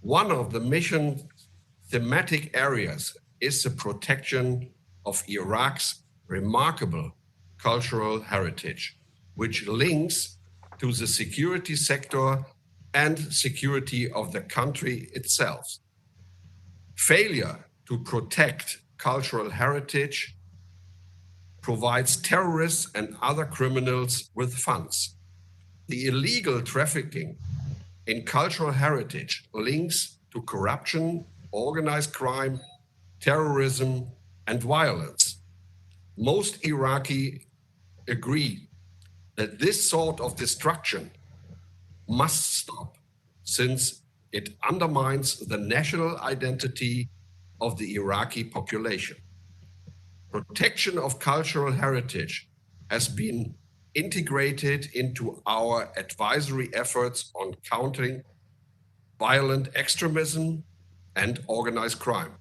One of the mission thematic areas is the protection of Iraq's remarkable cultural heritage, which links to the security sector and security of the country itself. Failure to protect cultural heritage provides terrorists and other criminals with funds. The illegal trafficking in cultural heritage links to corruption, organized crime, terrorism, and violence. Most Iraqi agree that this sort of destruction must stop, since it undermines the national identity of the Iraqi population. Protection of cultural heritage has been integrated into our advisory efforts on countering violent extremism and organized crime.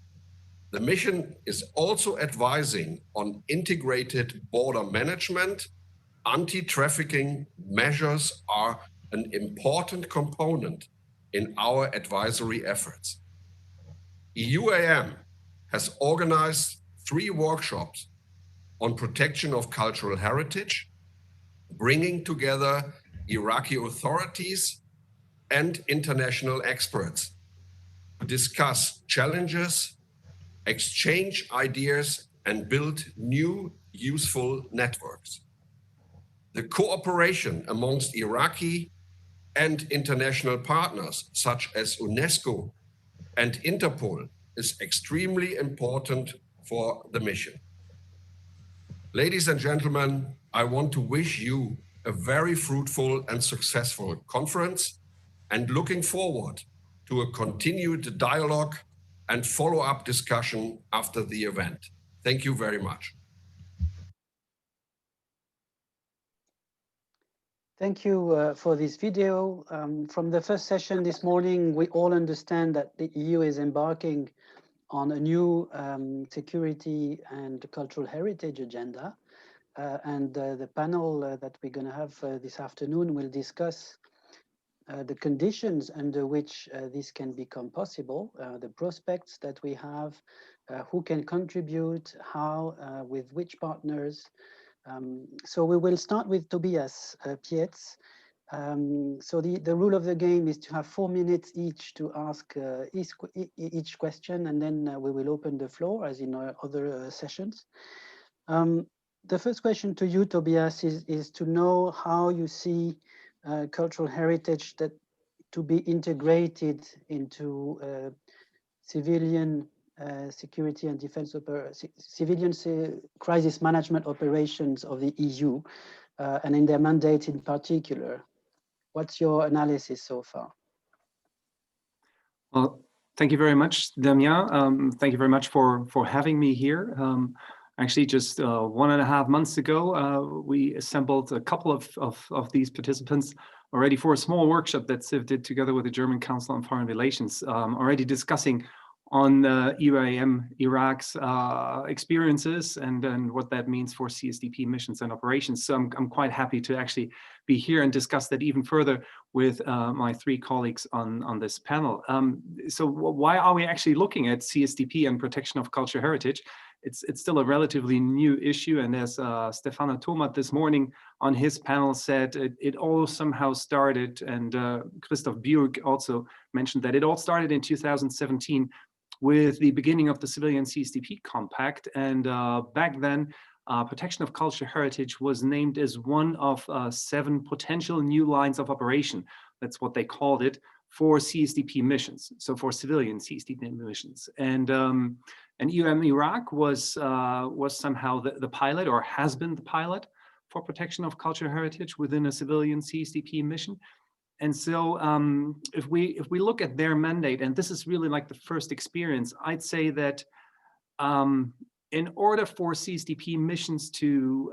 The mission is also advising on integrated border management. Anti-trafficking measures are an important component in our advisory efforts. EUAM has organized 3 workshops on protection of cultural heritage, bringing together Iraqi authorities and international experts to discuss challenges, exchange ideas, and build new useful networks. The cooperation amongst Iraqi and international partners such as UNESCO and Interpol is extremely important for the mission. Ladies and gentlemen, I want to wish you a very fruitful and successful conference, and looking forward to a continued dialogue and follow-up discussion after the event. Thank you very much. Thank you for this video. From the first session this morning, we all understand that the EU is embarking on a new security and cultural heritage agenda. The panel that we're going to have this afternoon will discuss the conditions under which this can become possible, the prospects that we have, who can contribute, how, with which partners. So we will start with Tobias Pietz. So the rule of the game is to have 4 minutes each to ask each question, and then we will open the floor as in our other sessions. The first question to you, Tobias, is to know how you see cultural heritage that to be integrated into civilian security and defense civilian crisis management operations of the EU, and in their mandate in particular. What's your analysis so far? Well, thank you very much, Damien. Thank you very much for having me here. Actually, just 1.5 months ago, we assembled a couple of these participants already for a small workshop that CIV did together with the German Council on Foreign Relations, already discussing on EUAM Iraq's experiences and what that means for CSDP missions and operations. So I'm quite happy to actually be here and discuss that even further with my 3 colleagues on this panel. So why are we actually looking at CSDP and protection of cultural heritage? It's still a relatively new issue, and as Stefano Tomat this morning on his panel said, it all somehow started, and Christoph Björk also mentioned that it all started in 2017 with the beginning of the Civilian CSDP Compact, and back then protection of cultural heritage was named as one of 7 potential new lines of operation. That's what they called it, for CSDP missions, so for civilian CSDP missions. And EUAM Iraq was somehow the pilot, or has been the pilot, for protection of cultural heritage within a civilian CSDP mission. And so if we look at their mandate, and this is really like the first experience, I'd say that in order for CSDP missions to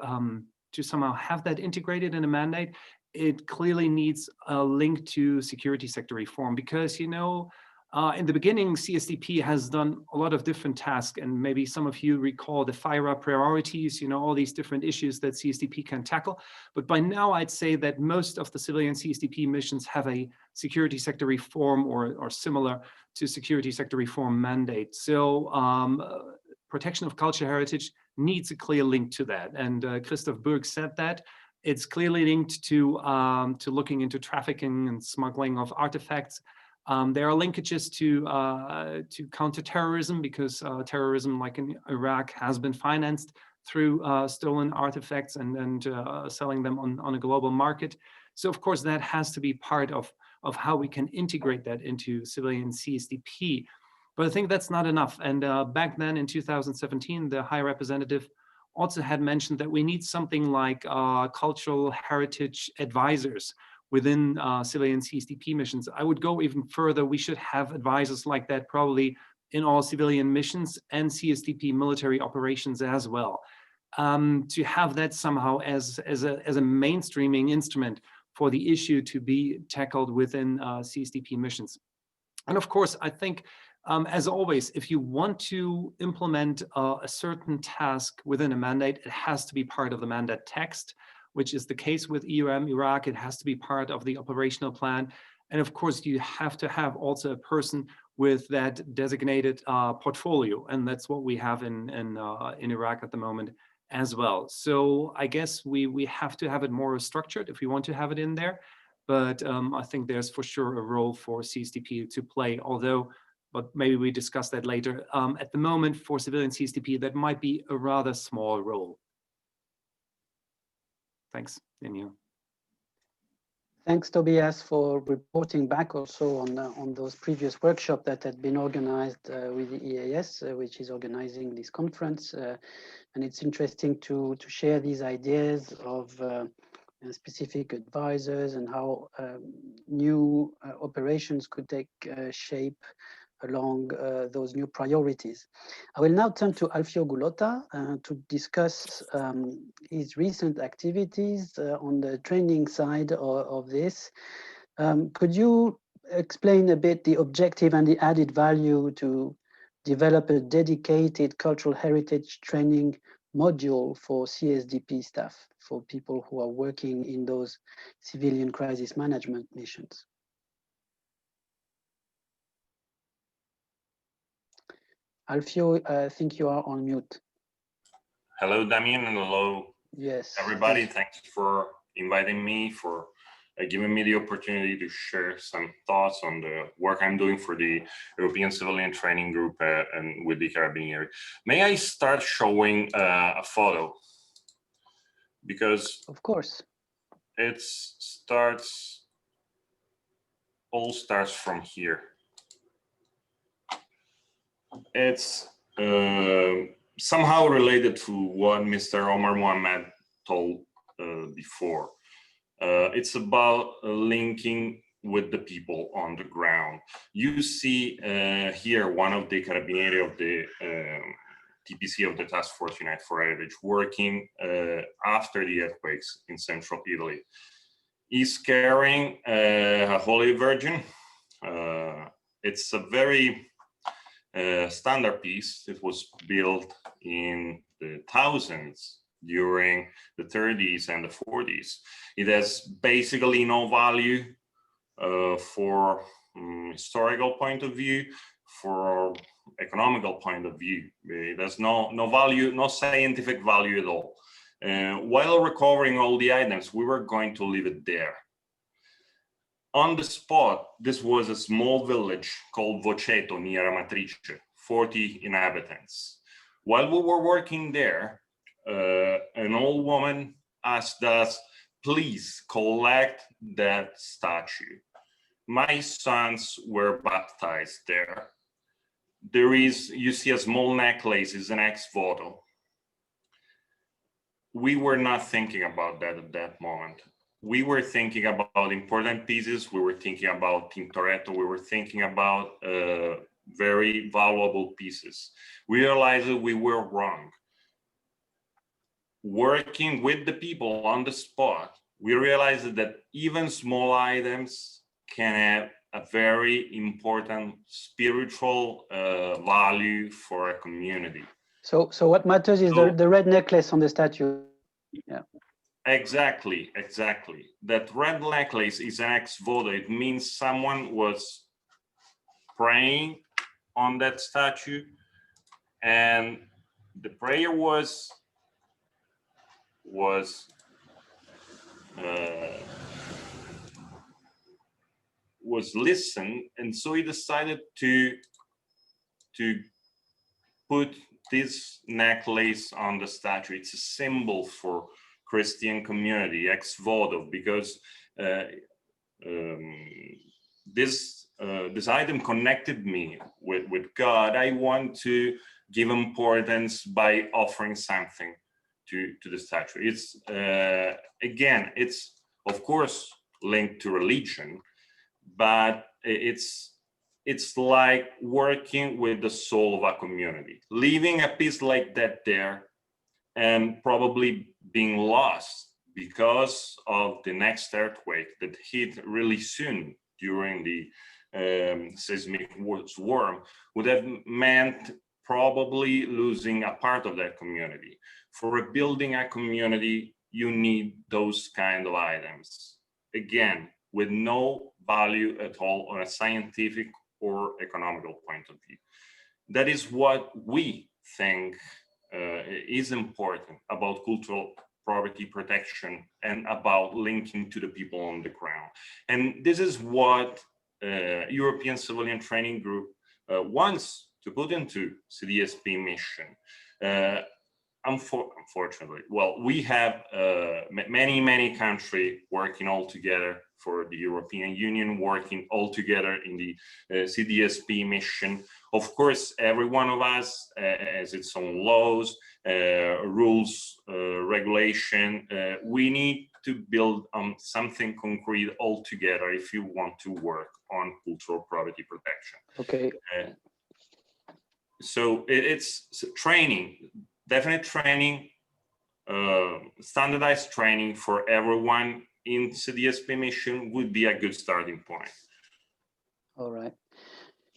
somehow have that integrated in a mandate, it clearly needs a link to security sector reform, because, you know, In the beginning, CSDP has done a lot of different tasks, and maybe some of you recall the FIRA priorities, all these different issues that CSDP can tackle. But by now, I'd say that most of the civilian CSDP missions have a security sector reform or similar to security sector reform mandate. So protection of cultural heritage needs a clear link to that. And Christoph Burg said that. It's clearly linked to looking into trafficking and smuggling of artifacts. There are linkages to counterterrorism, because terrorism, like in Iraq, has been financed through stolen artifacts and selling them on a global market. So of course that has to be part of how we can integrate that into civilian CSDP. But I think that's not enough. And back then in 2017, the High Representative also had mentioned that we need something like cultural heritage advisors within civilian CSDP missions. I would go even further. We should have advisors like that probably in all civilian missions and CSDP military operations as well. To have that somehow as a mainstreaming instrument for the issue to be tackled within CSDP missions. And of course, I think, as always, if you want to implement a certain task within a mandate, it has to be part of the mandate text, which is the case with EUM Iraq. It has to be part of the operational plan. And of course, you have to have also a person with that designated portfolio. And that's what we have in Iraq at the moment as well. So I guess we have to have it more structured if we want to have it in there. But I think there's for sure a role for CSDP to play, but maybe we discuss that later. At the moment, for civilian CSDP, that might be a rather small role. Thanks, Daniel. Thanks, Tobias, for reporting back also on those previous workshops that had been organized with the EEAS, which is organizing this conference. And it's interesting to share these ideas of specific advisors and how new operations could take shape along those new priorities. I will now turn to Alfio Gullotta to discuss his recent activities on the training side of this. Could you explain a bit the objective and the added value to develop a dedicated cultural heritage training module for CSDP staff, for people who are working in those civilian crisis management missions? Alfio, I think you are on mute. Hello, Damien, and hello, yes, everybody. Thanks for inviting me, for giving me the opportunity to share some thoughts on the work I'm doing for the European Civilian Training Group and with the Carabinieri. May I start showing a photo? Because of course, it all starts from here. It's somehow related to what Mr. Omar Mohammed told before. It's about linking with the people on the ground. You see here one of the Carabinieri of the TPC of the Task Force Unite for Heritage working after the earthquakes in central Italy. He's carrying a Holy Virgin. It's a very standard piece. It was built in the thousands during the 30s and the 40s. It has basically no value for historical point of view, for economical point of view. It has no value, no scientific value at all. While recovering all the items, we were going to leave it there. On the spot, this was a small village called Voceto near Amatrice, 40 inhabitants. While we were working there, an old woman asked us, please collect that statue. My sons were baptized there. There is, you see a small necklace, is an ex-voto. We were not thinking about that at that moment. We were thinking about important pieces. We were thinking about Tintoretto. We were thinking about very valuable pieces. We realized that we were wrong. Working with the people on the spot, we realized that even small items can have a very important spiritual value for a community. So what matters is the red necklace on the statue. Yeah. Exactly. That red necklace is an ex voto. It means someone was praying on that statue, and the prayer was listened, and so he decided to put this necklace on the statue. It's a symbol for Christian community, ex voto, because this item connected me with God. I want to give importance by offering something to the statue. It's again, it's of course linked to religion, but it's like working with the soul of a community, leaving a piece like that there, and probably being lost because of the next earthquake that hit really soon during the seismic swarm, would have meant probably losing a part of that community. For rebuilding a community, you need those kind of items, again, with no value at all on a scientific or economical point of view. That is what we think is important about cultural property protection and about linking to the people on the ground. And this is what European Civilian Training Group wants to put into CDSP mission. Unfortunately, well, we have many countries working all together for the European Union, working all together in the CDSP mission. Of course, every one of us has its own laws, rules, regulation. We need to build something concrete all together if you want to work on cultural property protection. Okay. So it's training, definite training, standardized training for everyone in CDSP mission would be a good starting point. All right.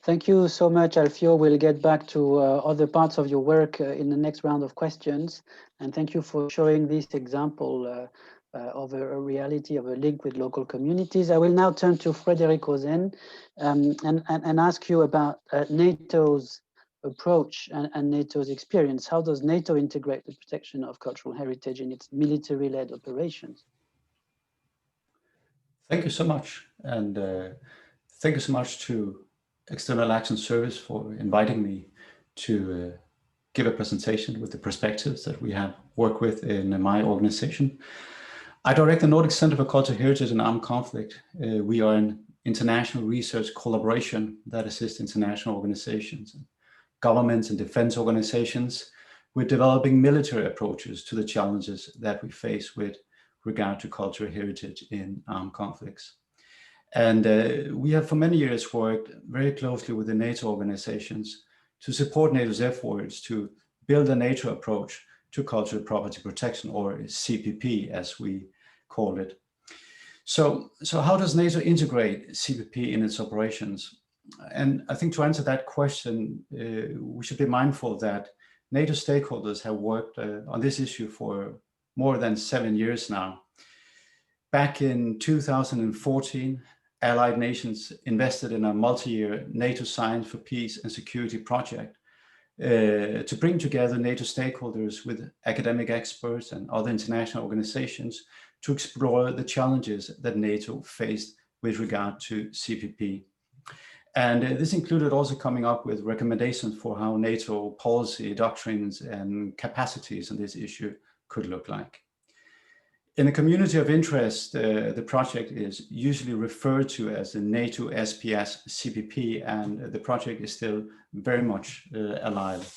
Thank you so much, Alfio. We'll get back to other parts of your work in the next round of questions. And thank you for showing this example of a reality of a link with local communities. I will now turn to Frédéric Rosen and ask you about NATO's approach and NATO's experience. How does NATO integrate the protection of cultural heritage in its military-led operations? Thank you so much. And thank you so much to External Action Service for inviting me to give a presentation with the perspectives that we have worked with in my organization. I direct the Nordic Center for Cultural Heritage and Armed Conflict. We are an international research collaboration that assists international organizations, governments and defense organizations with developing military approaches to the challenges that we face with regard to cultural heritage in armed conflicts. And we have for many years worked very closely with the NATO organizations to support NATO's efforts to build a NATO approach to cultural property protection, or CPP as we call it. So how does NATO integrate CPP in its operations? And I think to answer that question, we should be mindful that NATO stakeholders have worked on this issue for more than 7 years now. Back in 2014, Allied nations invested in a multi-year NATO Science for Peace and Security project to bring together NATO stakeholders with academic experts and other international organizations to explore the challenges that NATO faced with regard to CPP. And this included also coming up with recommendations for how NATO policy, doctrines, and capacities on this issue could look like. In a community of interest, the project is usually referred to as the NATO SPS CPP, and the project is still very much alive.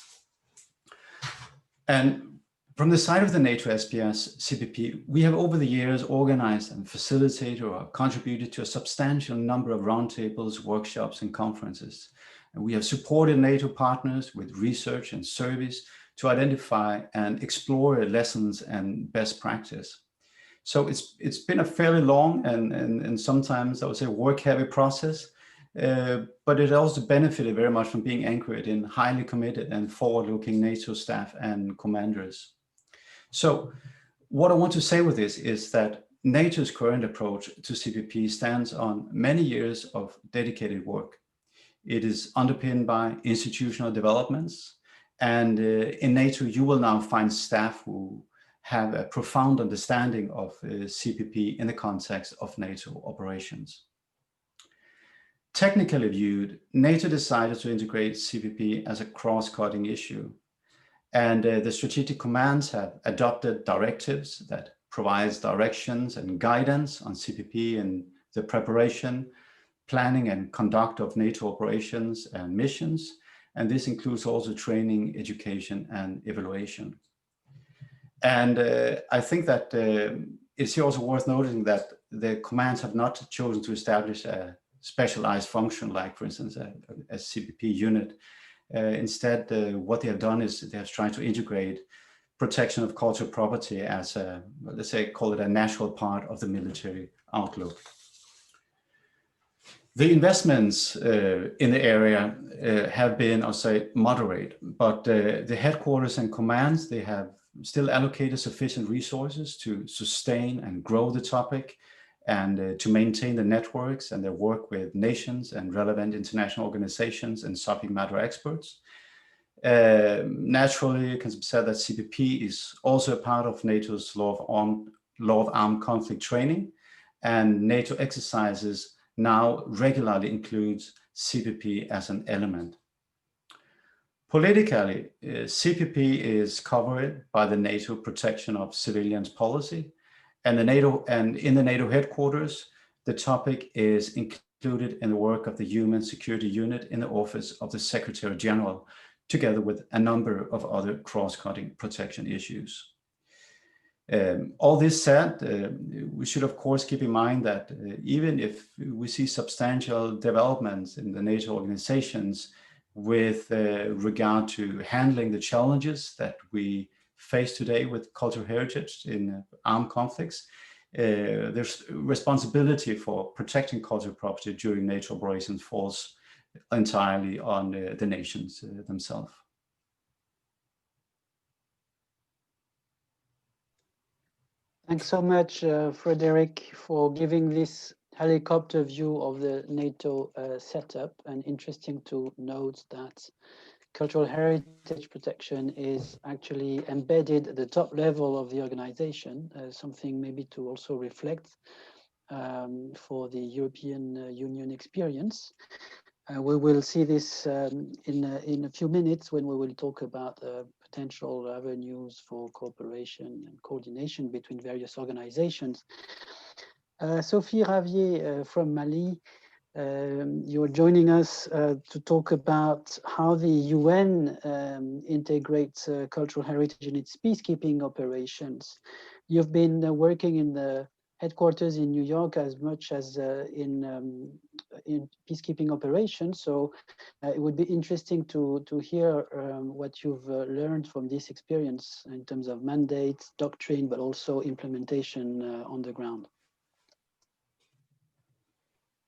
And from the side of the NATO SPS CPP, we have over the years organized and facilitated or contributed to a substantial number of roundtables, workshops, and conferences. And we have supported NATO partners with research and surveys to identify and explore lessons and best practice. So it's been a fairly long and sometimes I would say work-heavy process, but it also benefited very much from being anchored in highly committed and forward-looking NATO staff and commanders. So what I want to say with this is that NATO's current approach to CPP stands on many years of dedicated work. It is underpinned by institutional developments, and in NATO you will now find staff who have a profound understanding of CPP in the context of NATO operations. Technically viewed, NATO decided to integrate CPP as a cross-cutting issue, and the strategic commands have adopted directives that provides directions and guidance on CPP and the preparation, planning and conduct of NATO operations and missions, and this includes also training, education and evaluation. And I think that it's also worth noting that the commands have not chosen to establish a specialized function like, for instance, a CPP unit. Instead, what they have done is they have tried to integrate protection of cultural property as a, let's say, call it a natural part of the military outlook. The investments in the area have been, I'll say, moderate, but the headquarters and commands, they have still allocated sufficient resources to sustain and grow the topic and to maintain the networks and their work with nations and relevant international organizations and subject matter experts. Naturally, it can be said that CPP is also a part of NATO's law of armed conflict training, and NATO exercises now regularly includes CPP as an element. Politically, CPP is covered by the NATO protection of civilians policy, and in the NATO headquarters, the topic is included in the work of the Human Security Unit in the Office of the Secretary General, together with a number of other cross-cutting protection issues. All this said, we should of course keep in mind that even if we see substantial developments in the NATO organizations with regard to handling the challenges that we face today with cultural heritage in armed conflicts, there's responsibility for protecting cultural property during NATO operations falls entirely on the nations themselves. Thanks so much, Frederick, for giving this helicopter view of the NATO setup, and interesting to note that cultural heritage protection is actually embedded at the top level of the organization, something maybe to also reflect for the European Union experience. We will see this in a few minutes when we will talk about potential avenues for cooperation and coordination between various organizations. Sophie Ravier from Mali, you're joining us to talk about how the UN integrates cultural heritage in its peacekeeping operations. You've been working in the headquarters in New York as much as in peacekeeping operations, so it would be interesting to hear what you've learned from this experience in terms of mandates, doctrine, but also implementation on the ground.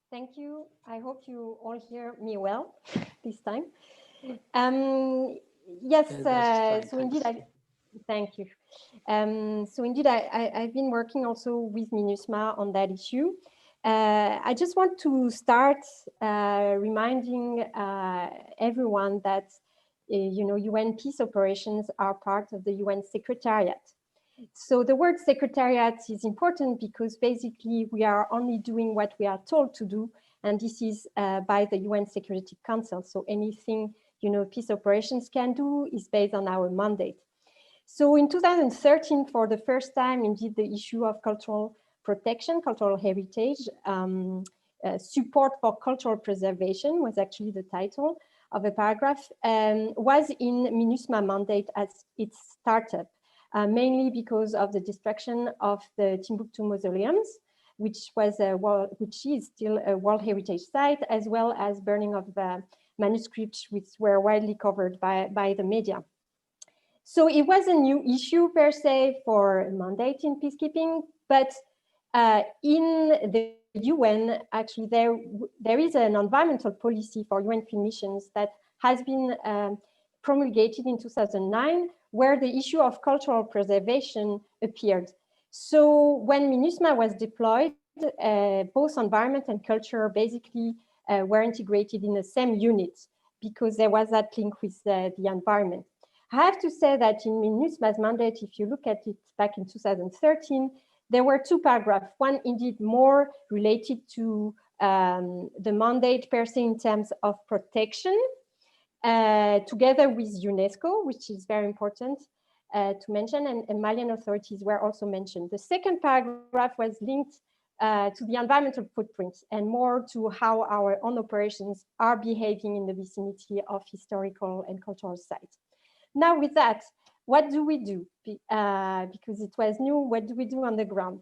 Thank you. I hope you all hear me well this time. Yes, so indeed, thank you. So indeed, I've been working also with MINUSMA on that issue. I just want to start reminding everyone that UN peace operations are part of the UN Secretariat. So the word secretariat is important because basically we are only doing what we are told to do, and this is by the UN Security Council. So anything peace operations can do is based on our mandate. So in 2013, for the first time, indeed, the issue of cultural protection, cultural heritage, support for cultural preservation was actually the title of a paragraph, was in MINUSMA mandate as its startup. Mainly because of the destruction of the Timbuktu mausoleums, which is still a World Heritage Site, as well as burning of manuscripts, which were widely covered by the media. So it was a new issue per se for mandate in peacekeeping, but in the UN, actually, there is an environmental policy for UN field missions that has been promulgated in 2009, where the issue of cultural preservation appeared. So when MINUSMA was deployed, both environment and culture basically were integrated in the same unit, because there was that link with the environment. I have to say that in MINUSMA's mandate, if you look at it back in 2013, there were two paragraphs, one indeed more related to the mandate per se in terms of protection, together with UNESCO, which is very important to mention, and Malian authorities were also mentioned. The second paragraph was linked to the environmental footprint and more to how our own operations are behaving in the vicinity of historical and cultural sites. Now with that, what do we do? Because it was new, what do we do on the ground?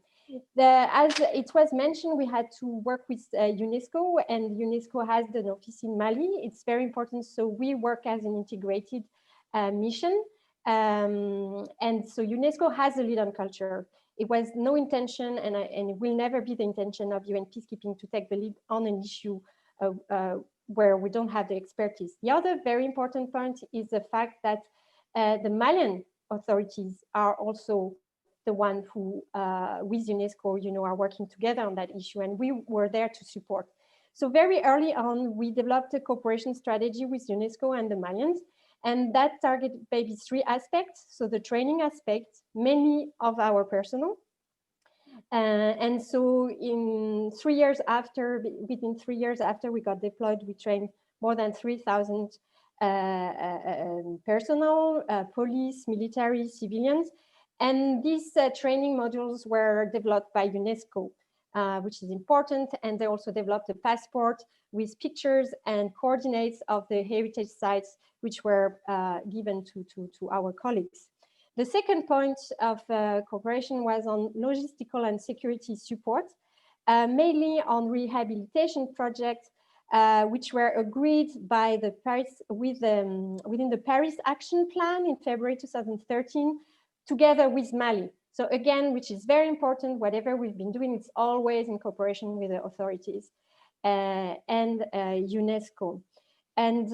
As it was mentioned, we had to work with UNESCO, and UNESCO has an office in Mali. It's very important, so we work as an integrated mission. And so UNESCO has a lead on culture. It was no intention, and it will never be the intention of UN peacekeeping to take the lead on an issue where we don't have the expertise. The other very important point is the fact that the Malian authorities are also the one who, with UNESCO, are working together on that issue, and we were there to support. So very early on, we developed a cooperation strategy with UNESCO and the Malians, and that targeted maybe three aspects. So the training aspect, mainly of our personnel. And so within 3 years after we got deployed, we trained more than 3,000 personnel, police, military, civilians. And these training modules were developed by UNESCO, which is important. And they also developed a passport with pictures and coordinates of the heritage sites, which were given to our colleagues. The second point of cooperation was on logistical and security support, mainly on rehabilitation projects, which were agreed by the Paris within the Paris Action Plan in February 2013, together with Mali. So again, which is very important, whatever we've been doing, it's always in cooperation with the authorities and UNESCO. And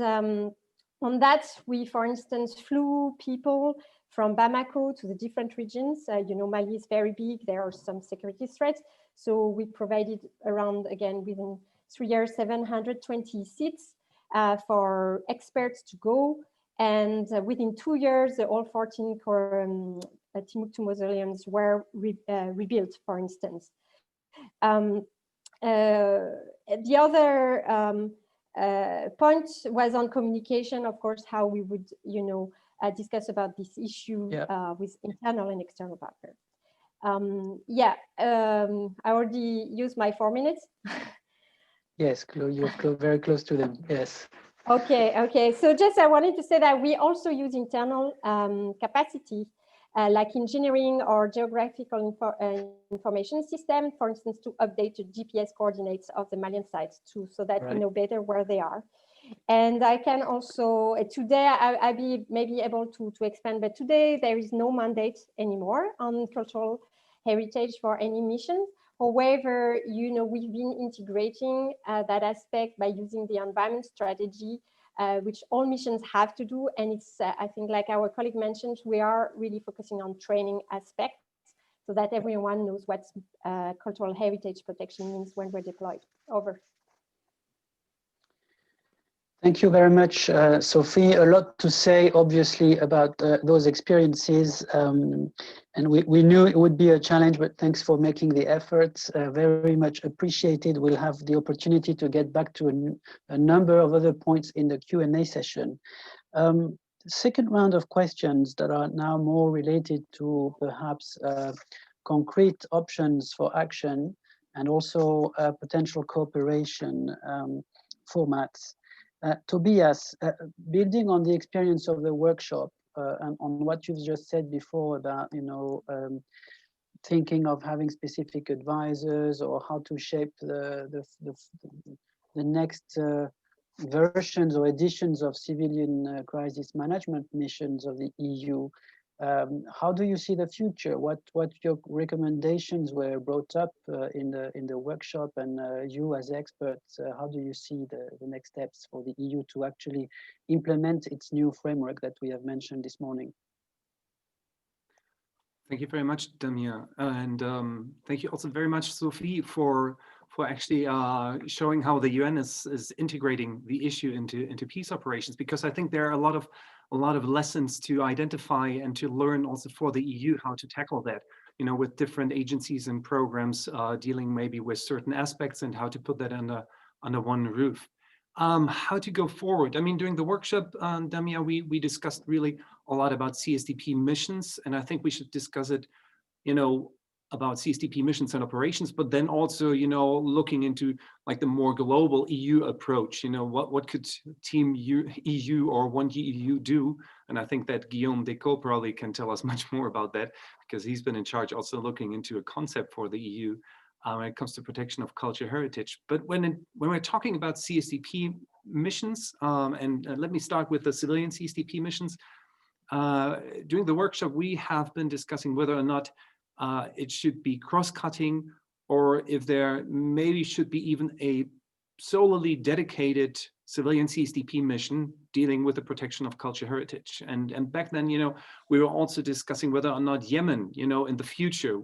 on that, we, for instance, flew people from Bamako to the different regions. Mali is very big, there are some security threats. So we provided around, again, within 3 years, 720 seats for experts to go. And within 2 years, all 14 Timbuktu mausoleums were rebuilt, for instance. The other point was on communication, of course, how we would, discuss about this issue with internal and external partners. I already used my 4 minutes. Yes, you're very close to them, yes. Okay. So just I wanted to say that we also use internal capacity, like engineering or geographical information system, for instance, to update the GPS coordinates of the Malian sites too, so that we know better where they are. And I can also, today I'll be maybe able to expand, but today there is no mandate anymore on cultural heritage for any mission. However, we've been integrating that aspect by using the environment strategy, which all missions have to do. And it's, I think, like our colleague mentioned, we are really focusing on training aspects so that everyone knows what cultural heritage protection means when we're deployed. Over. Thank you very much, Sophie. A lot to say, obviously, about those experiences. And we knew it would be a challenge, but thanks for making the efforts. Very much appreciated. We'll have the opportunity to get back to a number of other points in the Q&A session. The second round of questions that are now more related to perhaps concrete options for action and also potential cooperation formats. Tobias, building on the experience of the workshop and on what you've just said before about, thinking of having specific advisors or how to shape the next versions or editions of civilian crisis management missions of the EU, How do you see the future? What your recommendations were brought up in the workshop, and you as experts, how do you see the next steps for the EU to actually implement its new framework that we have mentioned this morning? Thank you very much, Damien, and thank you also very much, Sophie, for actually showing how the UN is integrating the issue into peace operations, because I think there are a lot of lessons to identify and to learn also for the EU how to tackle that, you know, with different agencies and programs dealing maybe with certain aspects and how to put that under one roof. How to go forward. I mean, during the workshop, Damien, we discussed really a lot about CSDP missions, and I think we should discuss it, you know, about CSDP missions and operations, but then also, you know, looking into like the more global EU approach, you know, what could Team EU or One EU do? And I think that Guillaume Decaux probably can tell us much more about that, because he's been in charge also looking into a concept for the EU when it comes to protection of cultural heritage. But when we're talking about CSDP missions, and let me start with the civilian CSDP missions, during the workshop, we have been discussing whether or not it should be cross-cutting, or if there maybe should be even a solely dedicated civilian CSDP mission dealing with the protection of cultural heritage. And back then, you know, we were also discussing whether or not Yemen, you know, in the future,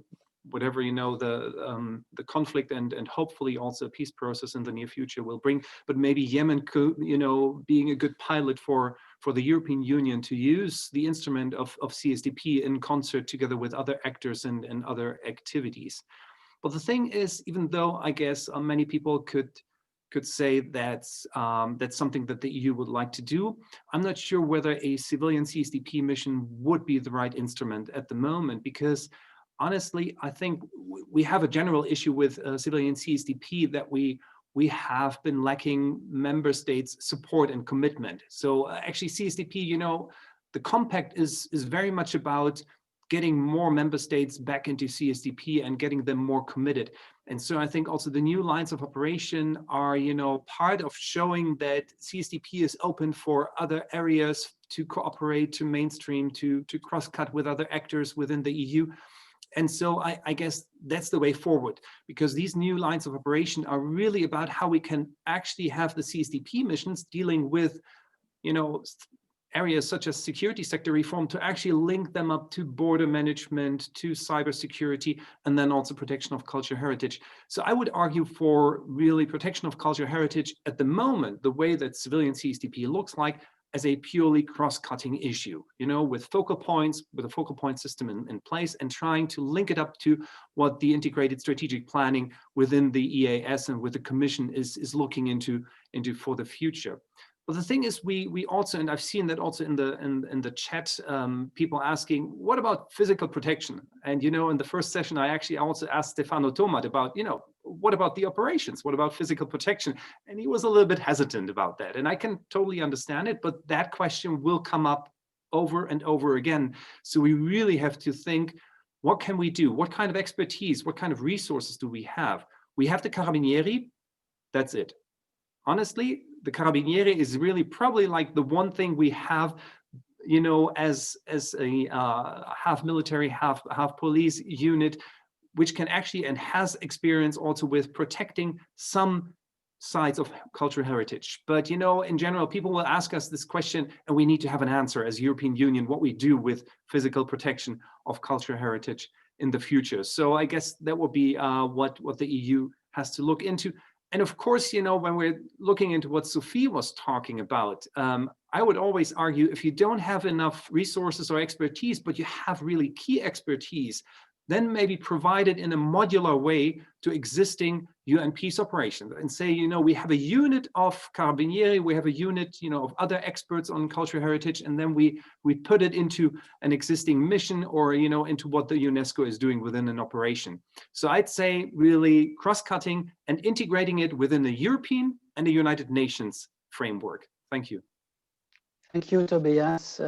whatever, you know, the conflict and hopefully also a peace process in the near future will bring, but maybe Yemen could, you know, being a good pilot for the European Union to use the instrument of CSDP in concert together with other actors and other activities. But the thing is, even though I guess many people could say that's something that the EU would like to do, I'm not sure whether a civilian CSDP mission would be the right instrument at the moment, because honestly, I think we have a general issue with civilian CSDP that we have been lacking member states' support and commitment. So actually CSDP, you know, the compact is very much about getting more member states back into CSDP and getting them more committed. And so I think also the new lines of operation are, you know, part of showing that CSDP is open for other areas to cooperate, to mainstream, to cross-cut with other actors within the EU. And so I guess that's the way forward, because these new lines of operation are really about how we can actually have the CSDP missions dealing with, you know, areas such as security sector reform, to actually link them up to border management, to cybersecurity, and then also protection of cultural heritage. So I would argue for really protection of cultural heritage at the moment, the way that civilian CSDP looks like, as a purely cross-cutting issue, you know, with focal points, with a focal point system in place, and trying to link it up to what the integrated strategic planning within the EEAS and with the Commission is looking into for the future. But the thing is, we also, and I've seen that also in the chat, people asking, what about physical protection? And, you know, in the first session, I actually also asked Stefano Tomat about, you know, what about the operations? What about physical protection? And he was a little bit hesitant about that. And I can totally understand it, but that question will come up over and over again. So we really have to think, what can we do? What kind of expertise, what kind of resources do we have? We have the Carabinieri, that's it. Honestly, the Carabinieri is really probably like the one thing we have, you know, as a half military, half police unit, which can actually and has experience also with protecting some sides of cultural heritage. But, you know, in general, people will ask us this question, and we need to have an answer as European Union, what we do with physical protection of cultural heritage in the future. So I guess that will be what the EU has to look into. And of course, you know, when we're looking into what Sophie was talking about, I would always argue, if you don't have enough resources or expertise, but you have really key expertise, then maybe provide it in a modular way to existing UN peace operations and say, you know, we have a unit of Carabinieri, we have a unit, you know, of other experts on cultural heritage, and then we put it into an existing mission or, you know, into what the UNESCO is doing within an operation. So I'd say really cross-cutting and integrating it within the European and the United Nations framework. Thank you. Thank you, Tobias.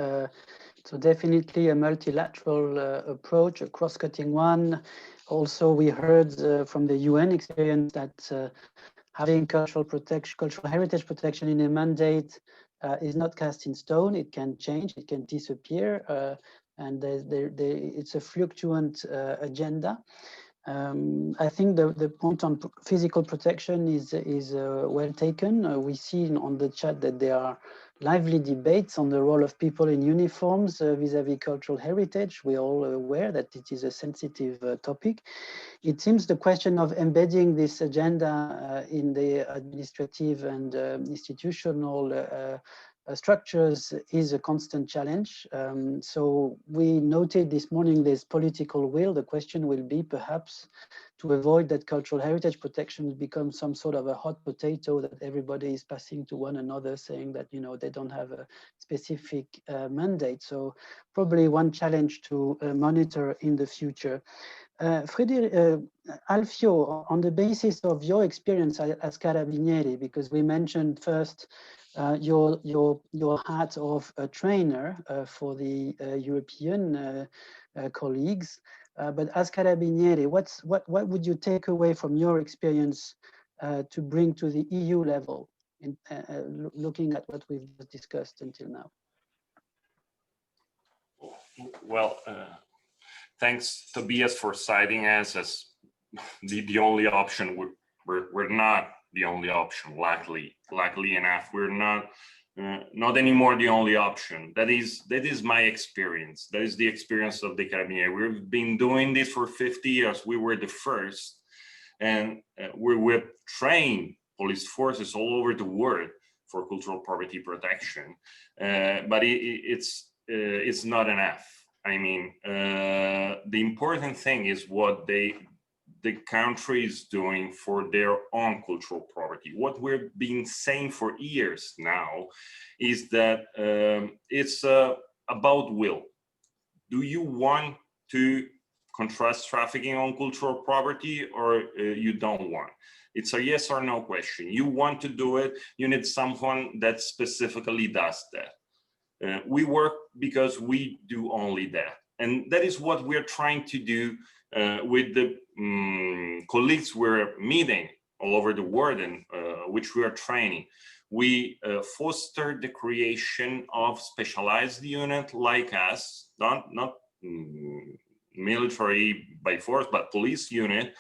So definitely a multilateral approach, a cross-cutting one. Also, we heard from the UN experience that having cultural heritage protection in a mandate is not cast in stone. It can change, it can disappear. and it's a fluctuant agenda. I think the point on physical protection is well taken. We see on the chat that there are lively debates on the role of people in uniforms vis-à-vis cultural heritage. We're all aware that it is a sensitive topic. It seems the question of embedding this agenda in the administrative and institutional structures is a constant challenge. So we noted this morning there's political will. The question will be perhaps to avoid that cultural heritage protection becomes some sort of a hot potato that everybody is passing to one another, saying that, you know, they don't have a specific mandate. So probably one challenge to monitor in the future. Alfio, on the basis of your experience as Carabinieri, because we mentioned first your hat of a trainer for the European colleagues, but as Carabinieri, what would you take away from your experience to bring to the EU level, in looking at what we've discussed until now? Well, thanks, Tobias, for citing us as the only option. We're not the only option, luckily enough. We're not anymore the only option. That is my experience. That is the experience of the Carabinieri. We've been doing this for 50 years. We were the first, and we've trained police forces all over the world for cultural property protection, but it's not enough. I mean, the important thing is what the country is doing for their own cultural property. What we've been saying for years now is that it's about will. Do you want to contrast trafficking on cultural property, or you don't want? It's a yes or no question. You want to do it, you need someone that specifically does that. We work because we do only that. And that is what we're trying to do with the colleagues we're meeting all over the world and which we are training. We foster the creation of specialized unit like us, not military by force, but police unit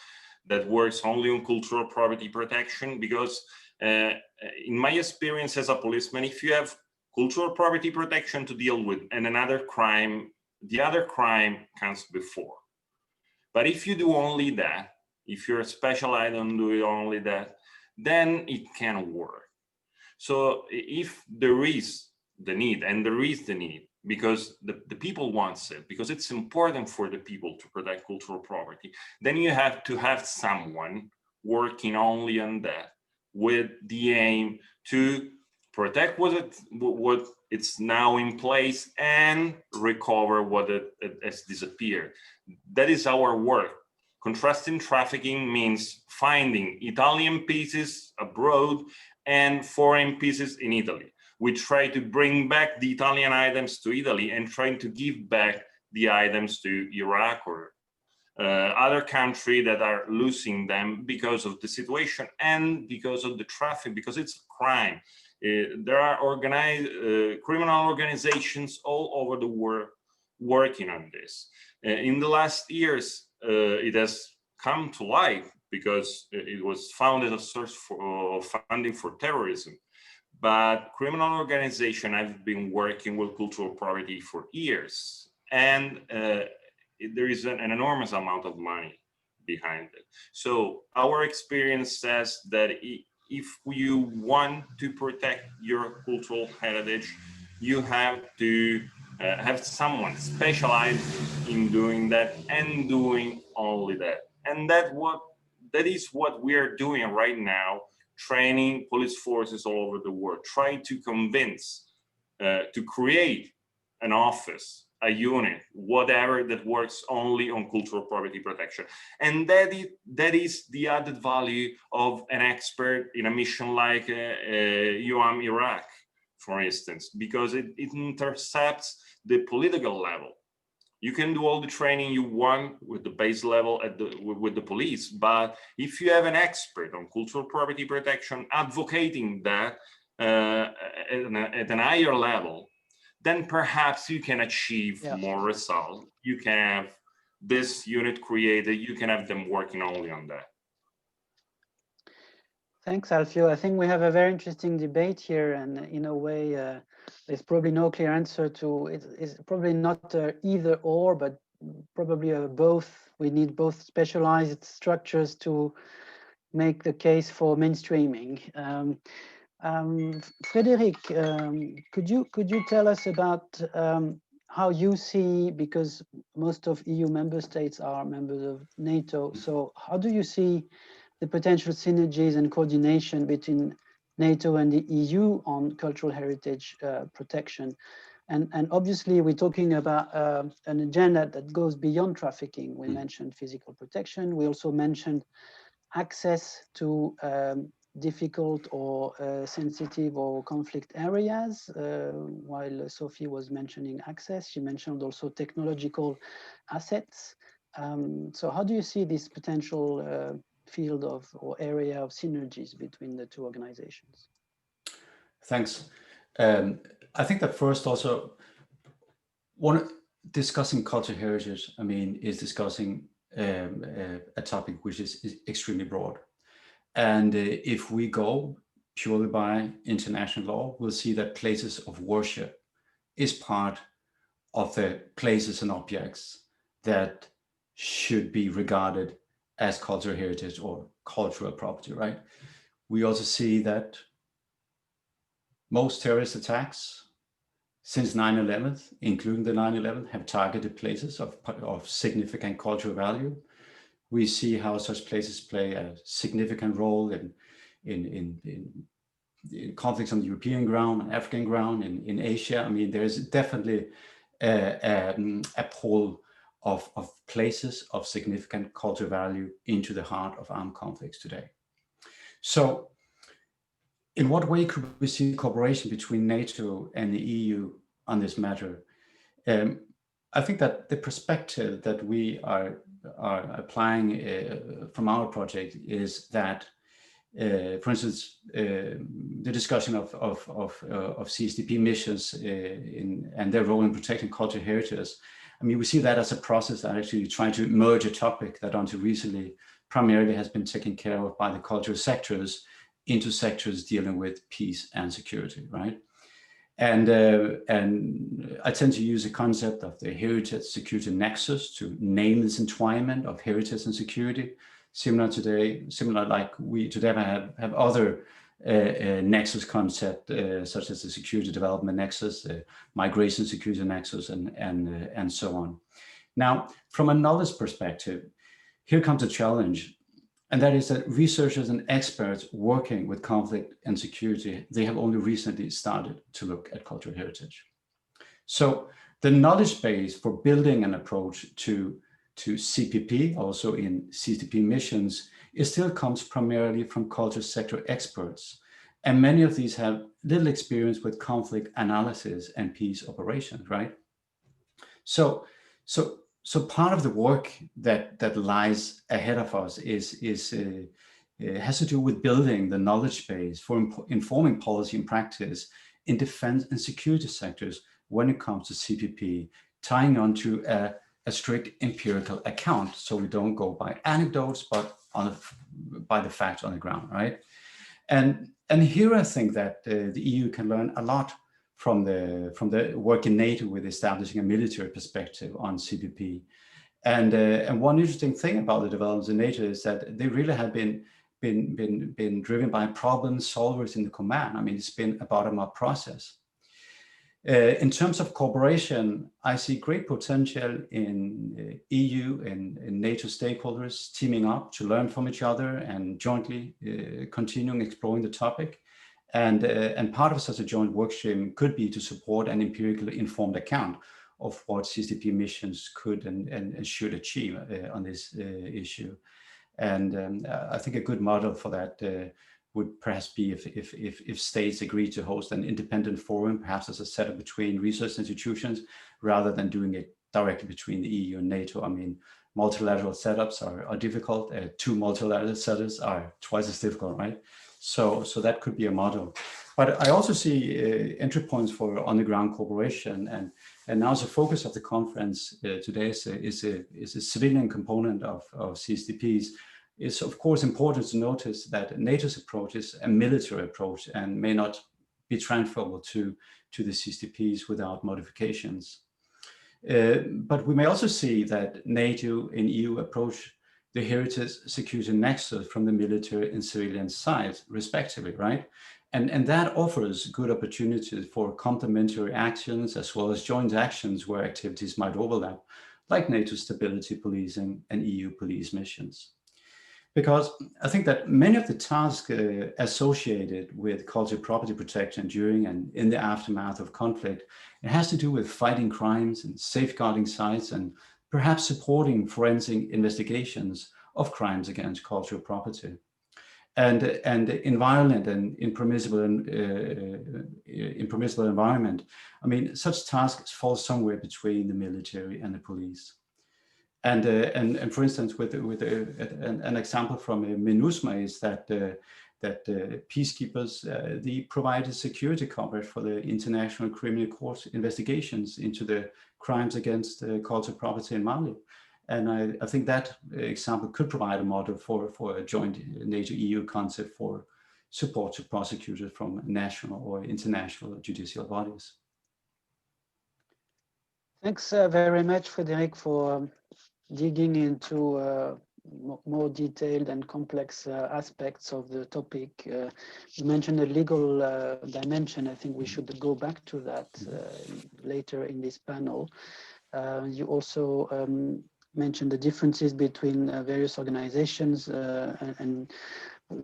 that works only on cultural property protection. Because in my experience as a policeman, if you have cultural property protection to deal with and another crime, the other crime comes before. But if you do only that, if you're specialized on doing only that, then it can work. So if there is the need, and there is the need, because the people want it, because it's important for the people to protect cultural property, then you have to have someone working only on that with the aim to protect what it's now in place and recover what it has disappeared. That is our work. Contrasting trafficking means finding Italian pieces abroad and foreign pieces in Italy. We try to bring back the Italian items to Italy and trying to give back the items to Iraq or other countries that are losing them because of the situation and because of the traffic, because it's a crime. There are organized criminal organizations all over the world working on this. In the last years, it has come to light because it was found as a source for funding for terrorism. But criminal organizations have been working with cultural property for years, and there is an enormous amount of money behind it. So our experience says that if you want to protect your cultural heritage, you have to have someone specialized in doing that and doing only that. And that is what we are doing right now, training police forces all over the world, trying to convince, to create an office, a unit, whatever, that works only on cultural property protection. And that is the added value of an expert in a mission like UAM Iraq, for instance, because it intercepts the political level. You can do all the training you want with the base level with the police, but if you have an expert on cultural property protection advocating that at an higher level, then perhaps you can achieve more results. You can have this unit created, you can have them working only on that. Thanks, Alfio. I think we have a very interesting debate here, and in a way, there's probably no clear answer to it. It's probably not either or, but probably both. We need both specialized structures to make the case for mainstreaming. Frédéric, could you tell us about how you see, because most of EU member states are members of NATO, so how do you see the potential synergies and coordination between NATO and the EU on cultural heritage protection? And obviously, we're talking about an agenda that goes beyond trafficking. We mentioned physical protection. We also mentioned access to difficult or sensitive or conflict areas. While Sophie was mentioning access, she mentioned also technological assets. So how do you see this potential field of or area of synergies between the two organizations? Thanks. I think that first also, discussing cultural heritage, I mean, is discussing a topic which is extremely broad. And if we go purely by international law, we'll see that places of worship is part of the places and objects that should be regarded as cultural heritage or cultural property, right? We also see that most terrorist attacks since 9/11, including the 9/11, have targeted places of significant cultural value. We see how such places play a significant role in conflicts on the European ground, on African ground, in Asia. I mean, there's definitely a pull of places of significant cultural value into the heart of armed conflicts today. So in what way could we see cooperation between NATO and the EU on this matter? I think that the perspective that we are applying from our project is that, for instance, the discussion of CSDP missions and their role in protecting cultural heritage. I mean, we see that as a process that actually trying to merge a topic that until recently primarily has been taken care of by the cultural sectors into sectors dealing with peace and security, right? And I tend to use a concept of the heritage security nexus to name this entwinement of heritage and security, similar like we today have other nexus concept, such as the security development nexus, the migration security nexus, and so on. Now, from a knowledge perspective, here comes a challenge. And that is that researchers and experts working with conflict and security, they have only recently started to look at cultural heritage. So the knowledge base for building an approach to CPP, also in CSDP missions, it still comes primarily from culture sector experts. And many of these have little experience with conflict analysis and peace operations, right? So part of the work that lies ahead of us has to do with building the knowledge base for informing policy and practice in defense and security sectors when it comes to CPP, tying onto a strict empirical account, so we don't go by anecdotes, but by the facts on the ground, right? And here I think that the EU can learn a lot from the work in NATO with establishing a military perspective on CPP. And one interesting thing about the developments in NATO is that they really have been driven by problem solvers in the command. I mean, it's been a bottom-up process. In terms of cooperation, I see great potential in EU and NATO stakeholders teaming up to learn from each other and jointly continuing exploring the topic. And part of such a joint workstream could be to support an empirically informed account of what CSDP missions could and should achieve on this issue. And I think a good model for that would perhaps be if states agree to host an independent forum, perhaps as a setup between research institutions, rather than doing it directly between the EU and NATO. I mean, multilateral setups are difficult. Two multilateral setups are twice as difficult, right? So that could be a model. But I also see entry points for on-the-ground cooperation, and now the focus of the conference today is a civilian component of CSDPs. It's of course important to notice that NATO's approach is a military approach and may not be transferable to the CSDPs without modifications. But we may also see that NATO and EU approach the heritage security nexus from the military and civilian side, respectively, right? And that offers good opportunities for complementary actions as well as joint actions where activities might overlap, like NATO stability policing and EU police missions. Because I think that many of the tasks associated with cultural property protection during and in the aftermath of conflict, it has to do with fighting crimes and safeguarding sites and perhaps supporting forensic investigations of crimes against cultural property. And in violent and impermissible environment, I mean, such tasks fall somewhere between the military and the police. And for instance, with an example from MINUSMA is that peacekeepers they provided security coverage for the International Criminal Court investigations into the crimes against cultural property in Mali. And I think that example could provide a model for a joint NATO-EU concept for support to prosecutors from national or international judicial bodies. Thanks very much, Frédéric, for digging into more detailed and complex aspects of the topic. You mentioned the legal dimension. I think we should go back to that later in this panel. You also mentioned the differences between various organizations, and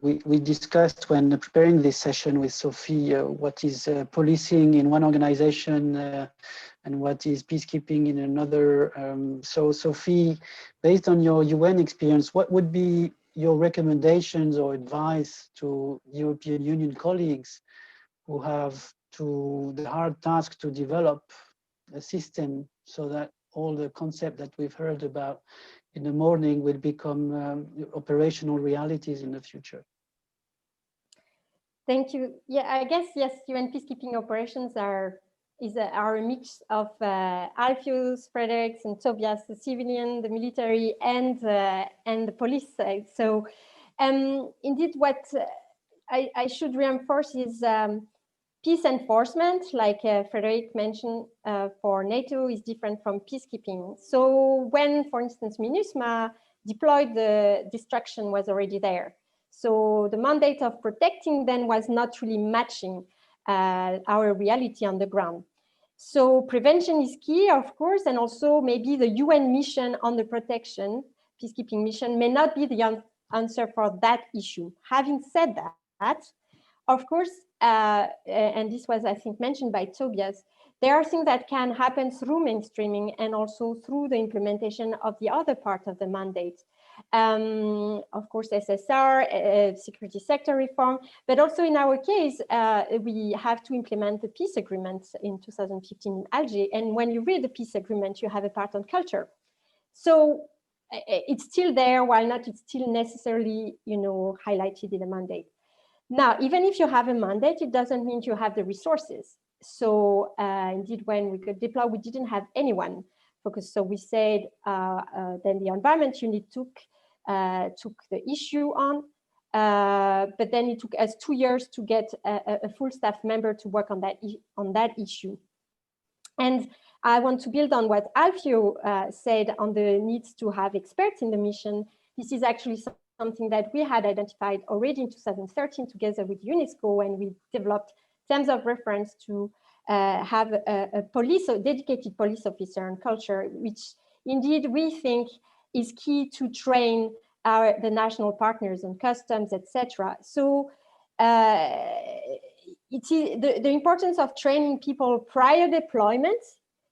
we discussed when preparing this session with Sophie what is policing in one organization and what is peacekeeping in another. So Sophie, based on your UN experience, what would be your recommendations or advice to European Union colleagues who have the hard task to develop a system so that all the concepts that we've heard about in the morning will become operational realities in the future? Thank you. Yeah, I guess, yes, UN peacekeeping operations are a mix of Alfio's, Frédéric's, and Tobias, the civilian, the military, and the police side. So indeed, what I should reinforce is peace enforcement, like Frédéric mentioned, for NATO is different from peacekeeping. So when, for instance, MINUSMA deployed, the destruction was already there. So the mandate of protecting then was not really matching our reality on the ground. So prevention is key, of course, and also maybe the UN mission on the protection, peacekeeping mission, may not be the answer for that issue. Having said that, of course, and this was, I think, mentioned by Tobias, there are things that can happen through mainstreaming and also through the implementation of the other part of the mandate. Of course, SSR, security sector reform, but also in our case, we have to implement the peace agreement in 2015 in Alger. And when you read the peace agreement, you have a part on culture. So it's still there, while not it's still necessarily, highlighted in the mandate. Now, even if you have a mandate, it doesn't mean you have the resources. So indeed, when we could deploy, we didn't have anyone focused. So we said, then the environment unit took the issue on, but then it took us 2 years to get a full staff member to work on that issue. And I want to build on what Alfio said on the needs to have experts in the mission. This is actually something that we had identified already in 2013 together with UNESCO, when we developed terms of reference to have a dedicated police officer on culture, which indeed we think is key to train the national partners on customs, etc. So the importance of training people prior deployment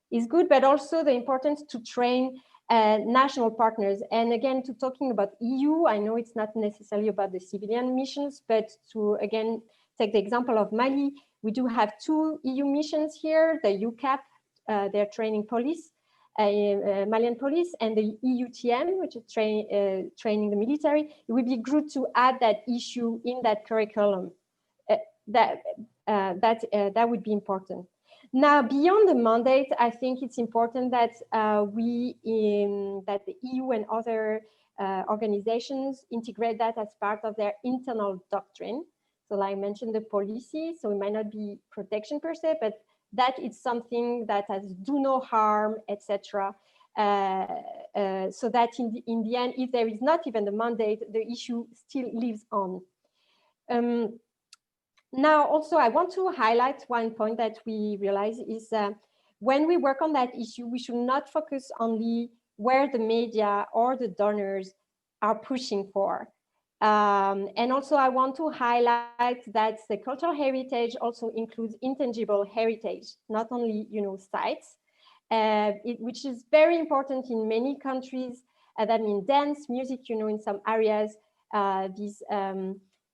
is good, but also the importance to train national partners. And again, to talking about EU, I know it's not necessarily about the civilian missions, but to again take the example of Mali, we do have 2 EU missions here, the UCAP, they're training police, Malian police, and the EUTM, which is training the military. It would be good to add that issue in that curriculum. that would be important. Now, beyond the mandate, I think it's important that that the EU and other organizations integrate that as part of their internal doctrine. So like I mentioned, the policy, so it might not be protection per se, but that is something that has do no harm, etc. So that in the end, if there is not even the mandate, the issue still lives on. Now, also, I want to highlight one point that we realize is when we work on that issue, we should not focus only where the media or the donors are pushing for. And also, I want to highlight that the cultural heritage also includes intangible heritage, not only, sites, which is very important in many countries. That means dance, music, in some areas, these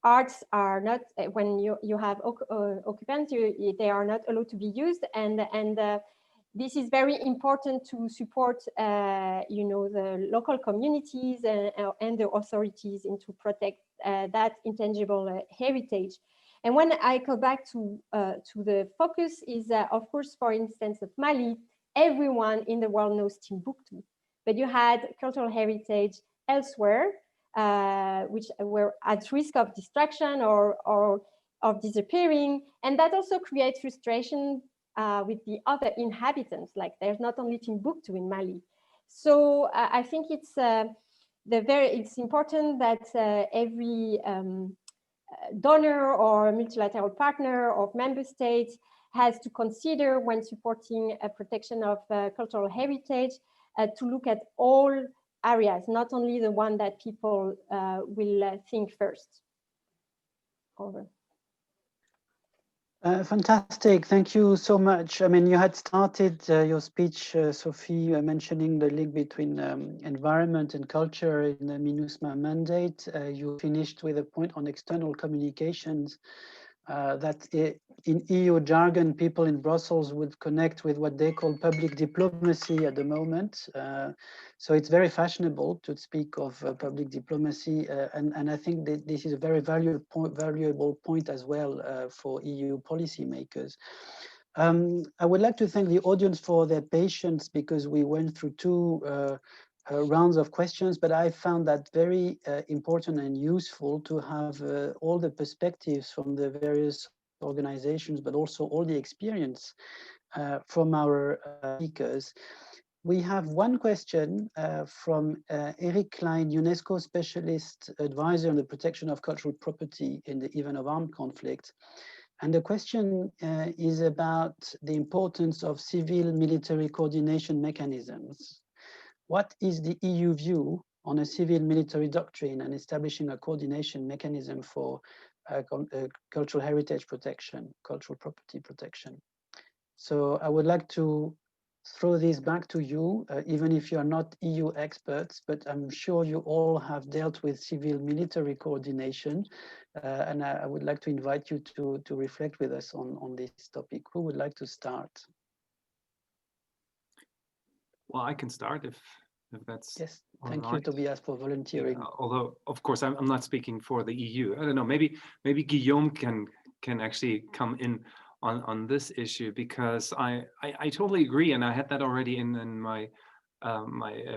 arts are not, when you have occupants, they are not allowed to be used. And this is very important to support, the local communities and the authorities and to protect that intangible heritage. And when I go back to the focus is, of course, for instance, of Mali, everyone in the world knows Timbuktu, but you had cultural heritage elsewhere, which were at risk of destruction or of disappearing. And that also creates frustration with the other inhabitants. Like there's not only Timbuktu in Mali. So I think it's important that every donor or multilateral partner of member states has to consider when supporting a protection of cultural heritage to look at all areas, not only the one that people will think first. Over. Fantastic, thank you so much. I mean, you had started your speech, Sophie, mentioning the link between environment and culture in the MINUSMA mandate. You finished with a point on external communications. That in EU jargon, people in Brussels would connect with what they call public diplomacy at the moment. So it's very fashionable to speak of public diplomacy, and I think that this is a very valuable point as well for EU policymakers. I would like to thank the audience for their patience because we went through two rounds of questions, but I found that very important and useful to have all the perspectives from the various organizations, but also all the experience from our speakers. We have one question from Eric Klein, UNESCO Specialist Advisor on the Protection of Cultural Property in the event of armed conflict. And the question is about the importance of civil-military coordination mechanisms. What is the EU view on a civil-military doctrine and establishing a coordination mechanism for cultural heritage protection, cultural property protection? So I would like to throw this back to you, even if you are not EU experts, but I'm sure you all have dealt with civil-military coordination, and I would like to invite you to reflect with us on this topic. Who would like to start? Well, I can start if that's yes. Thank you, Tobias, for volunteering. Yeah, although, of course, I'm not speaking for the EU. I don't know. Maybe Guillaume can actually come in on this issue, because I totally agree, and I had that already in my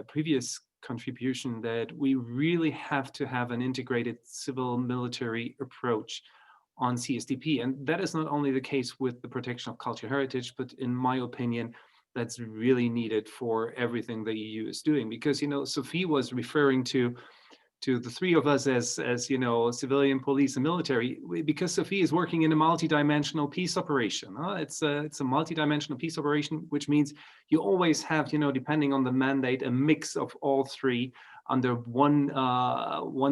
previous contribution, that we really have to have an integrated civil-military approach on CSDP, and that is not only the case with the protection of cultural heritage, but in my opinion, that's really needed for everything the EU is doing. Because, Sophie was referring to the three of us as civilian, police, and military, because Sophie is working in a multi-dimensional peace operation. It's a multi-dimensional peace operation, which means you always have, depending on the mandate, a mix of all three under one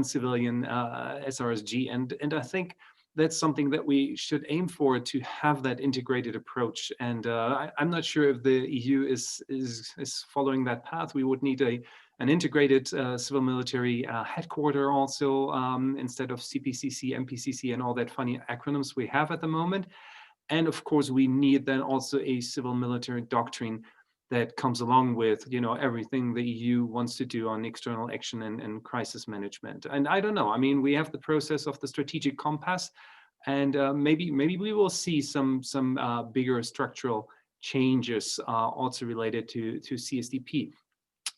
civilian SRSG, and I think that's something that we should aim for, to have that integrated approach. And I'm not sure if the EU is following that path. We would need an integrated civil military headquarter also, instead of CPCC, MPCC, and all that funny acronyms we have at the moment. And of course, we need then also a civil military doctrine that comes along with, everything the EU wants to do on external action and crisis management. And I don't know, I mean, we have the process of the strategic compass. And maybe we will see some bigger structural changes also related to CSDP.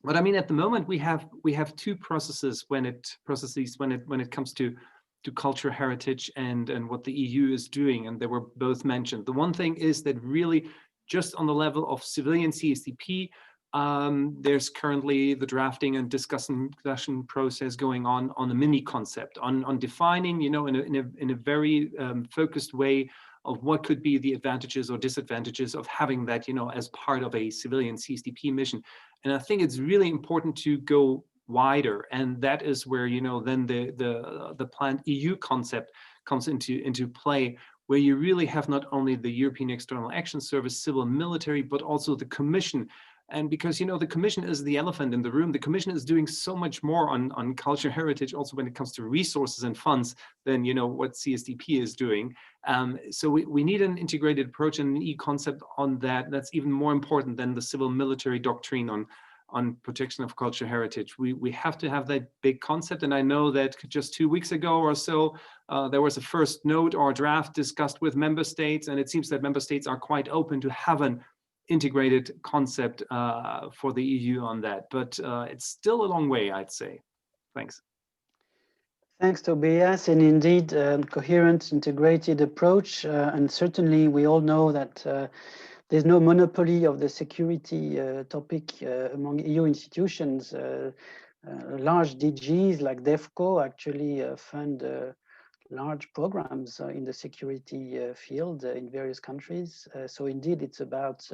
But I mean, at the moment we have two processes when it comes to cultural heritage and what the EU is doing, and they were both mentioned. The one thing is that really just on the level of civilian CSDP, there's currently the drafting and discussion process going on a mini concept on defining, you know, in a very focused way of what could be the advantages or disadvantages of having that, you know, as part of a civilian CSDP mission. And I think it's really important to go wider, and that is where, you know, then the planned EU concept comes into play, where you really have not only the European External Action Service, civil and military, but also the Commission. And because, you know, the Commission is the elephant in the room, the Commission is doing so much more on cultural heritage, also when it comes to resources and funds, than, you know, what CSDP is doing. So we need an integrated approach and an EU concept on that. That's even more important than the civil military doctrine on protection of cultural heritage. We have to have that big concept. And I know that just 2 weeks ago or so, there was a first note or draft discussed with member states, and it seems that member states are quite open to have an integrated concept for the EU on that. But it's still a long way, I'd say. Thanks. Thanks, Tobias. And indeed, coherent, integrated approach. And certainly we all know that there's no monopoly of the security topic among EU institutions. Large DGs like DEFCO actually fund large programs in the security field in various countries. So indeed, it's about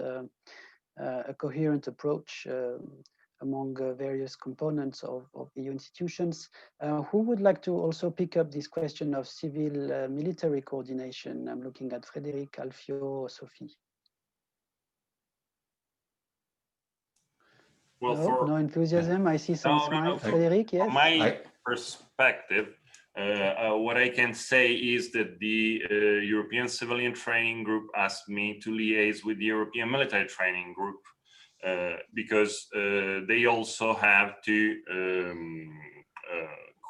a coherent approach among various components of EU institutions. Who would like to also pick up this question of civil military coordination? I'm looking at Frédéric, Alfio, Sophie. Well, no enthusiasm. I see some smile. No. Frédéric, yes. From my perspective, what I can say is that the European Civilian Training Group asked me to liaise with the European Military Training Group because they also have to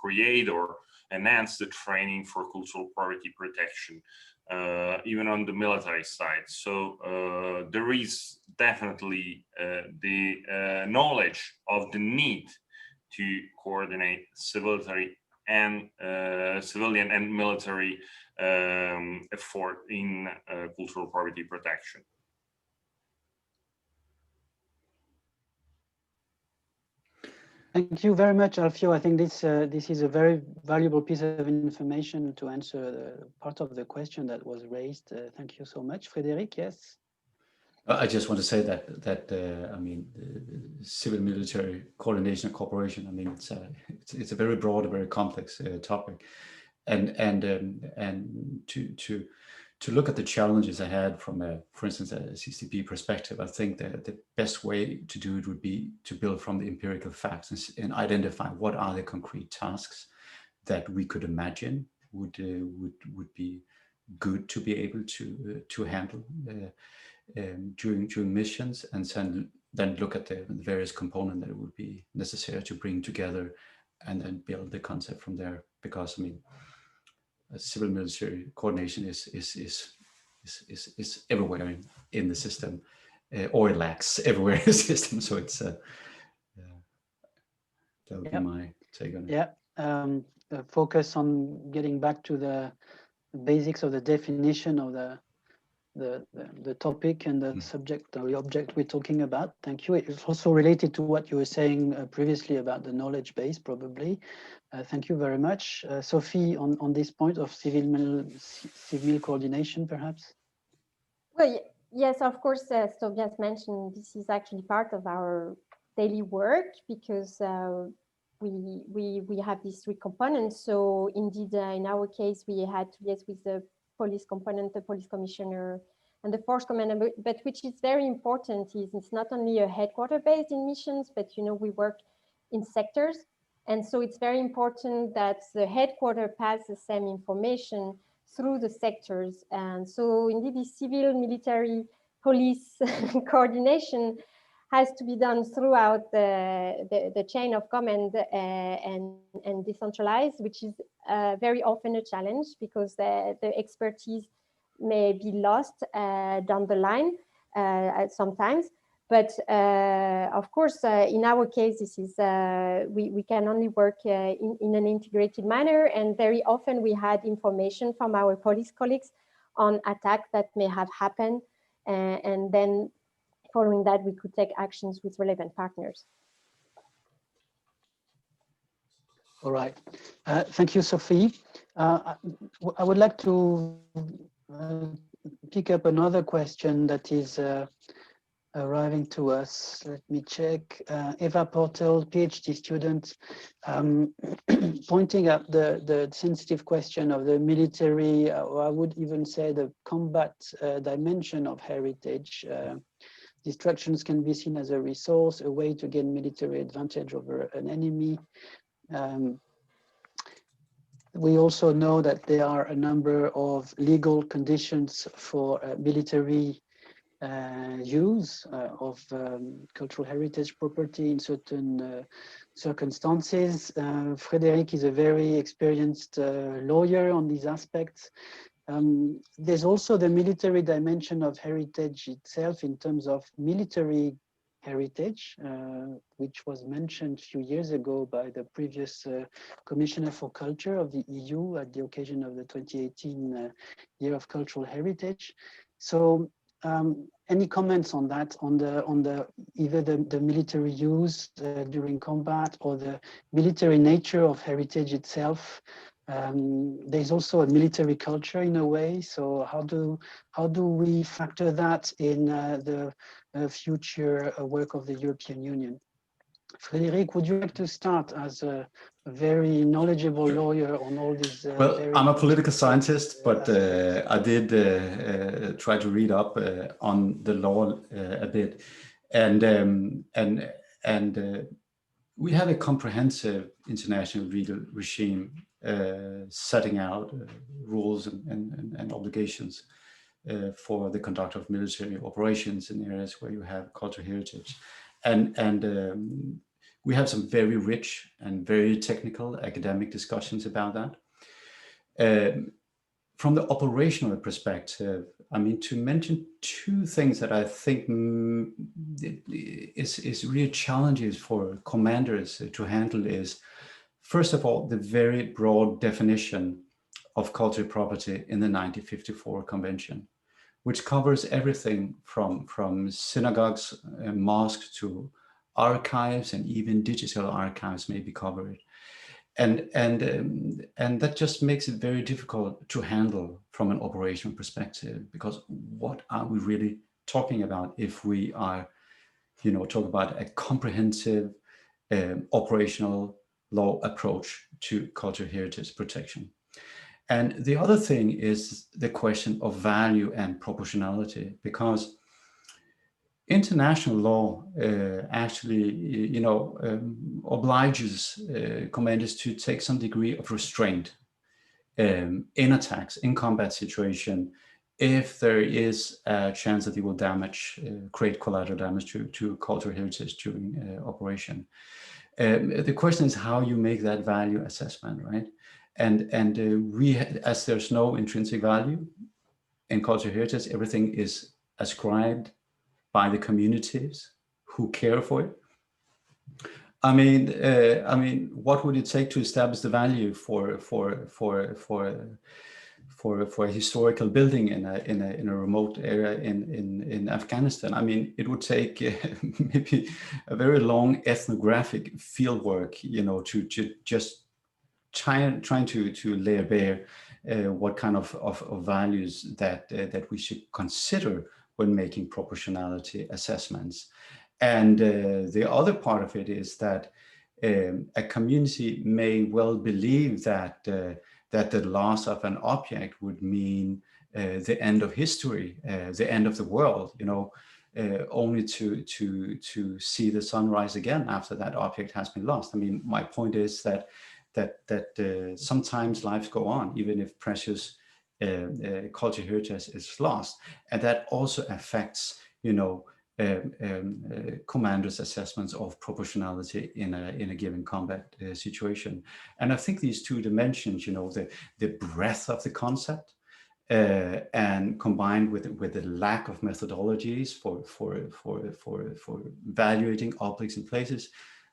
create or enhance the training for cultural property protection, even on the military side. So there is definitely the knowledge of the need to coordinate civilian and military effort in cultural property protection. Thank you very much, Alfio. I think this is a very valuable piece of information to answer the part of the question that was raised. Thank you so much, Frédéric. Yes. I just want to say that I mean, civil military coordination and cooperation. I mean, it's a very broad, very complex topic, and to look at the challenges ahead from for instance, a CSDP perspective, I think that the best way to do it would be to build from the empirical facts and identify what are the concrete tasks that we could imagine would be good to be able to handle during missions, and then look at the various components that would be necessary to bring together, and then build the concept from there. Because I mean, civil military coordination is everywhere in the system, or it lacks everywhere in the system. So it's that would be my take on it. Yeah, focus on getting back to the basics of the definition of the topic and the subject or the object we're talking about. Thank you. It's also related to what you were saying previously about the knowledge base, probably. Thank you very much. Sophie, on this point of civil coordination, perhaps? Well, yes, of course, as Tobias mentioned, this is actually part of our daily work, because we have these three components. So indeed, in our case, we had to liaise with the police component, the police commissioner, and the force commander. But which is very important is it's not only a headquarter based in missions, but we work in sectors. And so it's very important that the headquarter pass the same information through the sectors. And so indeed, the civil, military, police coordination has to be done throughout the chain of command and decentralized, which is very often a challenge because the expertise may be lost down the line sometimes. But of course, in our case, this is we can only work in an integrated manner, and very often we had information from our police colleagues on attacks that may have happened, and then following that, we could take actions with relevant partners. All right. Thank you, Sophie. I would like to pick up another question that is arriving to us. Let me check. Eva Portal, PhD student, pointing out the sensitive question of the military, or I would even say the combat dimension of heritage. Destructions can be seen as a resource, a way to gain military advantage over an enemy. We also know that there are a number of legal conditions for military use of cultural heritage property in certain circumstances. Frédéric is a very experienced lawyer on these aspects. There's also the military dimension of heritage itself in terms of military heritage, which was mentioned a few years ago by the previous Commissioner for Culture of the EU at the occasion of the 2018 Year of Cultural Heritage. So any comments on that, on either the military use during combat or the military nature of heritage itself? There's also a military culture in a way. So how do we factor that in the future work of the European Union? Frédéric, would you like to start as a very knowledgeable lawyer on all these? Well, I'm a political scientist, but I did try to read up on the law a bit, and we have a comprehensive international legal regime setting out rules and obligations for the conduct of military operations in areas where you have cultural heritage. And we have some very rich and very technical academic discussions about that. From the operational perspective, I mean, to mention two things that I think is really challenges for commanders to handle is, first of all, the very broad definition of cultural property in the 1954 Convention, which covers everything from synagogues, mosques to archives, and even digital archives may be covered. And that just makes it very difficult to handle from an operational perspective, because what are we really talking about if we are, talk about a comprehensive operational law approach to cultural heritage protection? And the other thing is the question of value and proportionality, because international law actually, obliges commanders to take some degree of restraint in attacks, in combat situation, if there is a chance that they will damage, create collateral damage to cultural heritage during operation. The question is how you make that value assessment, right? And we, as there's no intrinsic value in cultural heritage, everything is ascribed by the communities who care for it. I mean, what would it take to establish the value for a historical building in a remote area in Afghanistan? I mean, it would take maybe a very long ethnographic field work, to just trying to lay bare what kind of values that we should consider when making proportionality assessments. And the other part of it is that a community may well believe that the loss of an object would mean the end of history, the end of the world, only to see the sun rise again after that object has been lost. I mean, my point is that sometimes lives go on, even if precious cultural heritage is lost, and that also affects, commanders' assessments of proportionality in a given combat situation. And I think these two dimensions, you know, the breadth of the concept, and combined with the lack of methodologies for evaluating objects and places,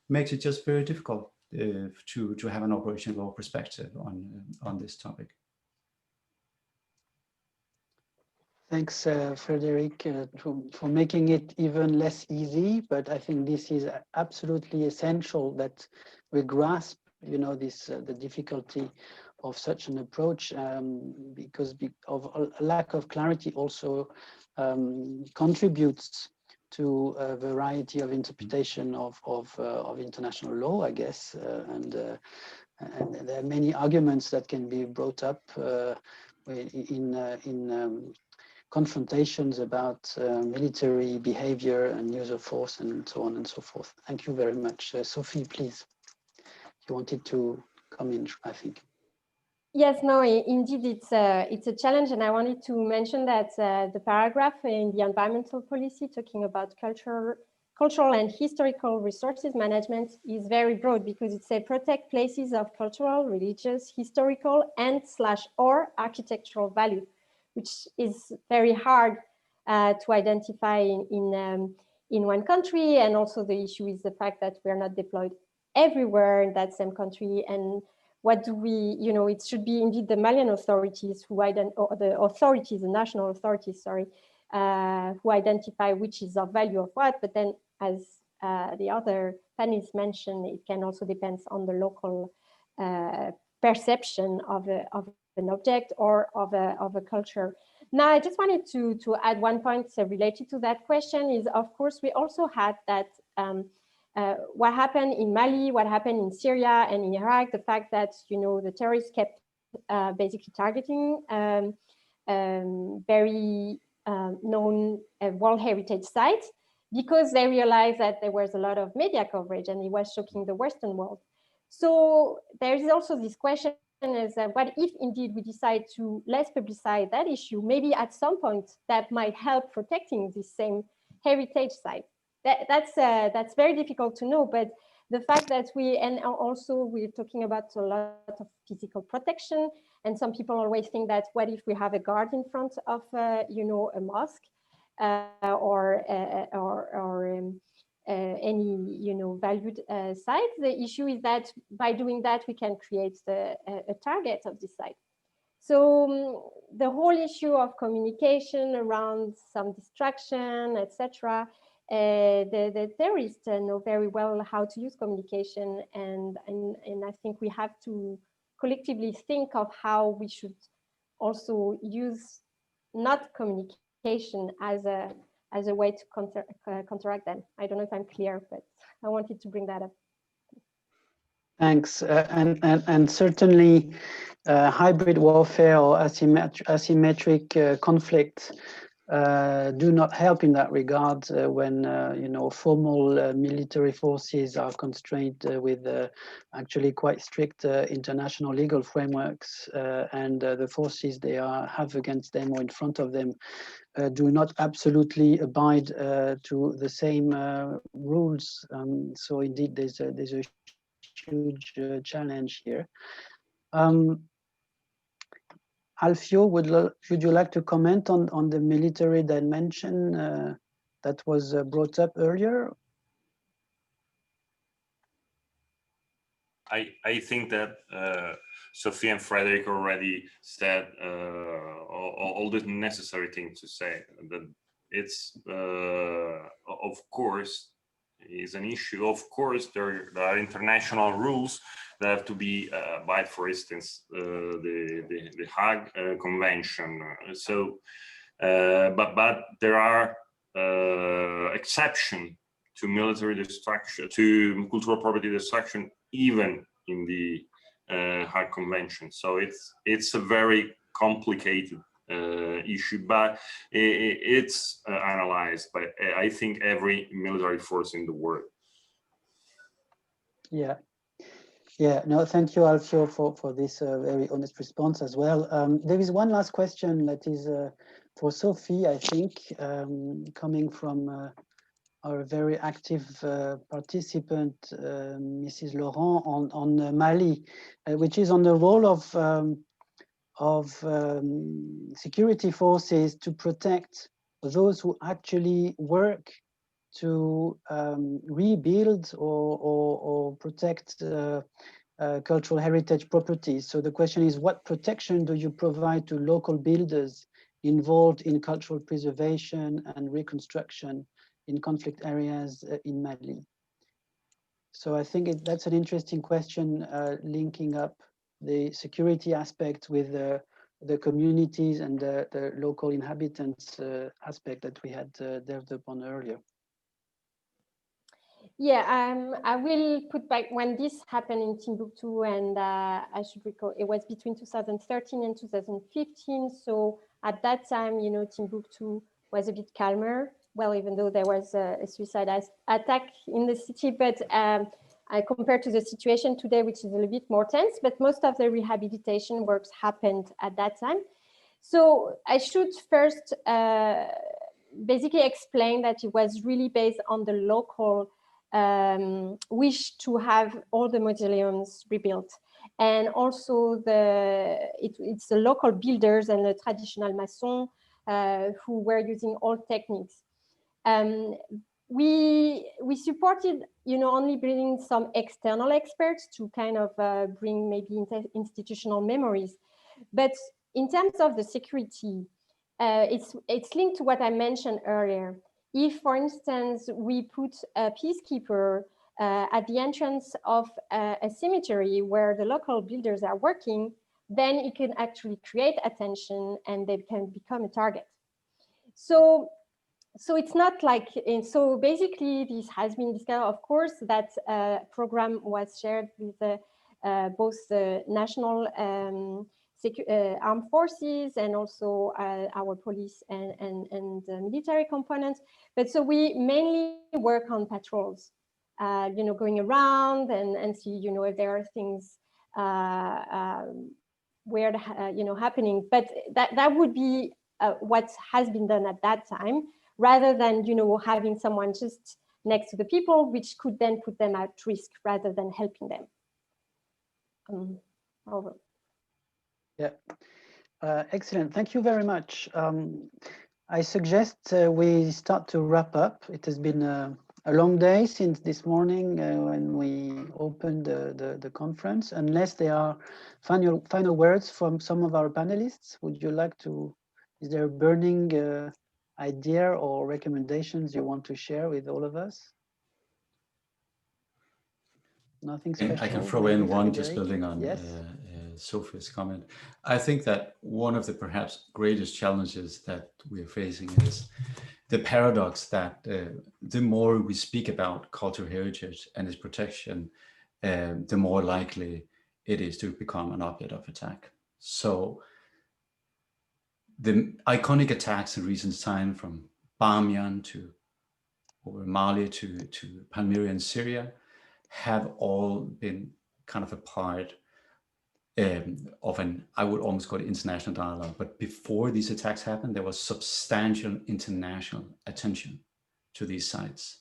makes it just very difficult to have an operational law perspective on this topic. Thanks, Frederick, for making it even less easy. But I think this is absolutely essential that we grasp, you know, this the difficulty of such an approach, because of a lack of clarity also contributes to a variety of interpretation of international law, I guess, and there are many arguments that can be brought up in confrontations about military behavior and use of force and so on and so forth. Thank you very much. Sophie, please. You wanted to come in, I think. Yes, no, indeed, it's a challenge, and I wanted to mention that the paragraph in the environmental policy talking about cultural and historical resources management is very broad, because it says protect places of cultural, religious, historical, and/or architectural value, which is very hard to identify in one country. And also the issue is the fact that we are not deployed everywhere in that same country. And what do we, you know, it should be indeed the Malian authorities who the national authorities, sorry, who identify which is of value of what. But then, as the other panelists mentioned, it can also depend on the local perception of an object or of a culture. Now, I just wanted to add one point related to that question is, of course, we also had that what happened in Mali, what happened in Syria and in Iraq, the fact that, you know, the terrorists kept basically targeting very known World Heritage sites, because they realized that there was a lot of media coverage and it was shocking the Western world. So there is also this question is what if indeed we decide to less publicize that issue? Maybe at some point that might help protecting this same heritage site. That's very difficult to know, but the fact that we're talking about a lot of physical protection, and some people always think that what if we have a guard in front of you know, a mosque or any, you know, valued site. The issue is that by doing that we can create a target of this site. So the whole issue of communication around some distraction, etc. The terrorists know very well how to use communication, and I think we have to collectively think of how we should also use not communication as a way to counteract them. I don't know if I'm clear, but I wanted to bring that up. Thanks, and certainly hybrid warfare or asymmetric conflict do not help in that regard when you know, formal military forces are constrained with actually quite strict international legal frameworks, and the forces they have against them or in front of them do not absolutely abide to the same rules. So indeed, there's a huge challenge here. Alfio, would you like to comment on the military dimension that was brought up earlier? I think that Sophie and Frederick already said all the necessary things to say. That it's of course is an issue. Of course, there are international rules that have to be abide. For instance, the Hague Convention. So, but there are exceptions to military destruction, to cultural property destruction, even in the Hague Convention. So it's a very complicated issue, but it's analyzed by, I think, every military force in the world. Yeah. No, thank you, Alfio, for this very honest response as well. There is one last question that is for Sophie, I think, coming from our very active participant, Mrs. Laurent, on Mali, which is on the role of security forces to protect those who actually work to rebuild or protect cultural heritage properties. So the question is, what protection do you provide to local builders involved in cultural preservation and reconstruction in conflict areas in Mali? So I think that's an interesting question, linking up the security aspect with the communities and the local inhabitants aspect that we had delved upon earlier. Yeah, I will put back when this happened in Timbuktu, and I should recall it was between 2013 and 2015. So at that time, you know, Timbuktu was a bit calmer. Well, even though there was a suicide attack in the city, but compared to the situation today, which is a little bit more tense, but most of the rehabilitation works happened at that time. So I should first basically explain that it was really based on the local wish to have all the mausoleums rebuilt. And also it's the local builders and the traditional mason who were using old techniques. We supported, you know, only bringing some external experts to kind of bring maybe institutional memories. But in terms of the security, it's linked to what I mentioned earlier. If, for instance, we put a peacekeeper at the entrance of a cemetery where the local builders are working, then it can actually create attention and they can become a target. So it's not like, so basically this has been discovered, of course, that program was shared with both the national armed forces and also our police and military components. But so we mainly work on patrols, you know, going around and see, you know, if there are things weird, you know, happening. But that would be what has been done at that time, rather than, you know, having someone just next to the people, which could then put them at risk rather than helping them. Over. Yeah, excellent. Thank you very much. I suggest we start to wrap up. It has been a long day since this morning when we opened the conference. Unless there are final words from some of our panelists, would you like to, is there a burning idea or recommendations you want to share with all of us? Nothing special. I can throw in one, just Frédéric? building on Yes. Sophie's comment. I think that one of the perhaps greatest challenges that we're facing is the paradox that the more we speak about cultural heritage and its protection, the more likely it is to become an object of attack. So the iconic attacks in recent time, from Bamiyan to over Mali to Palmyra in Syria, have all been kind of a part of an, I would almost call it international dialogue. But before these attacks happened, there was substantial international attention to these sites,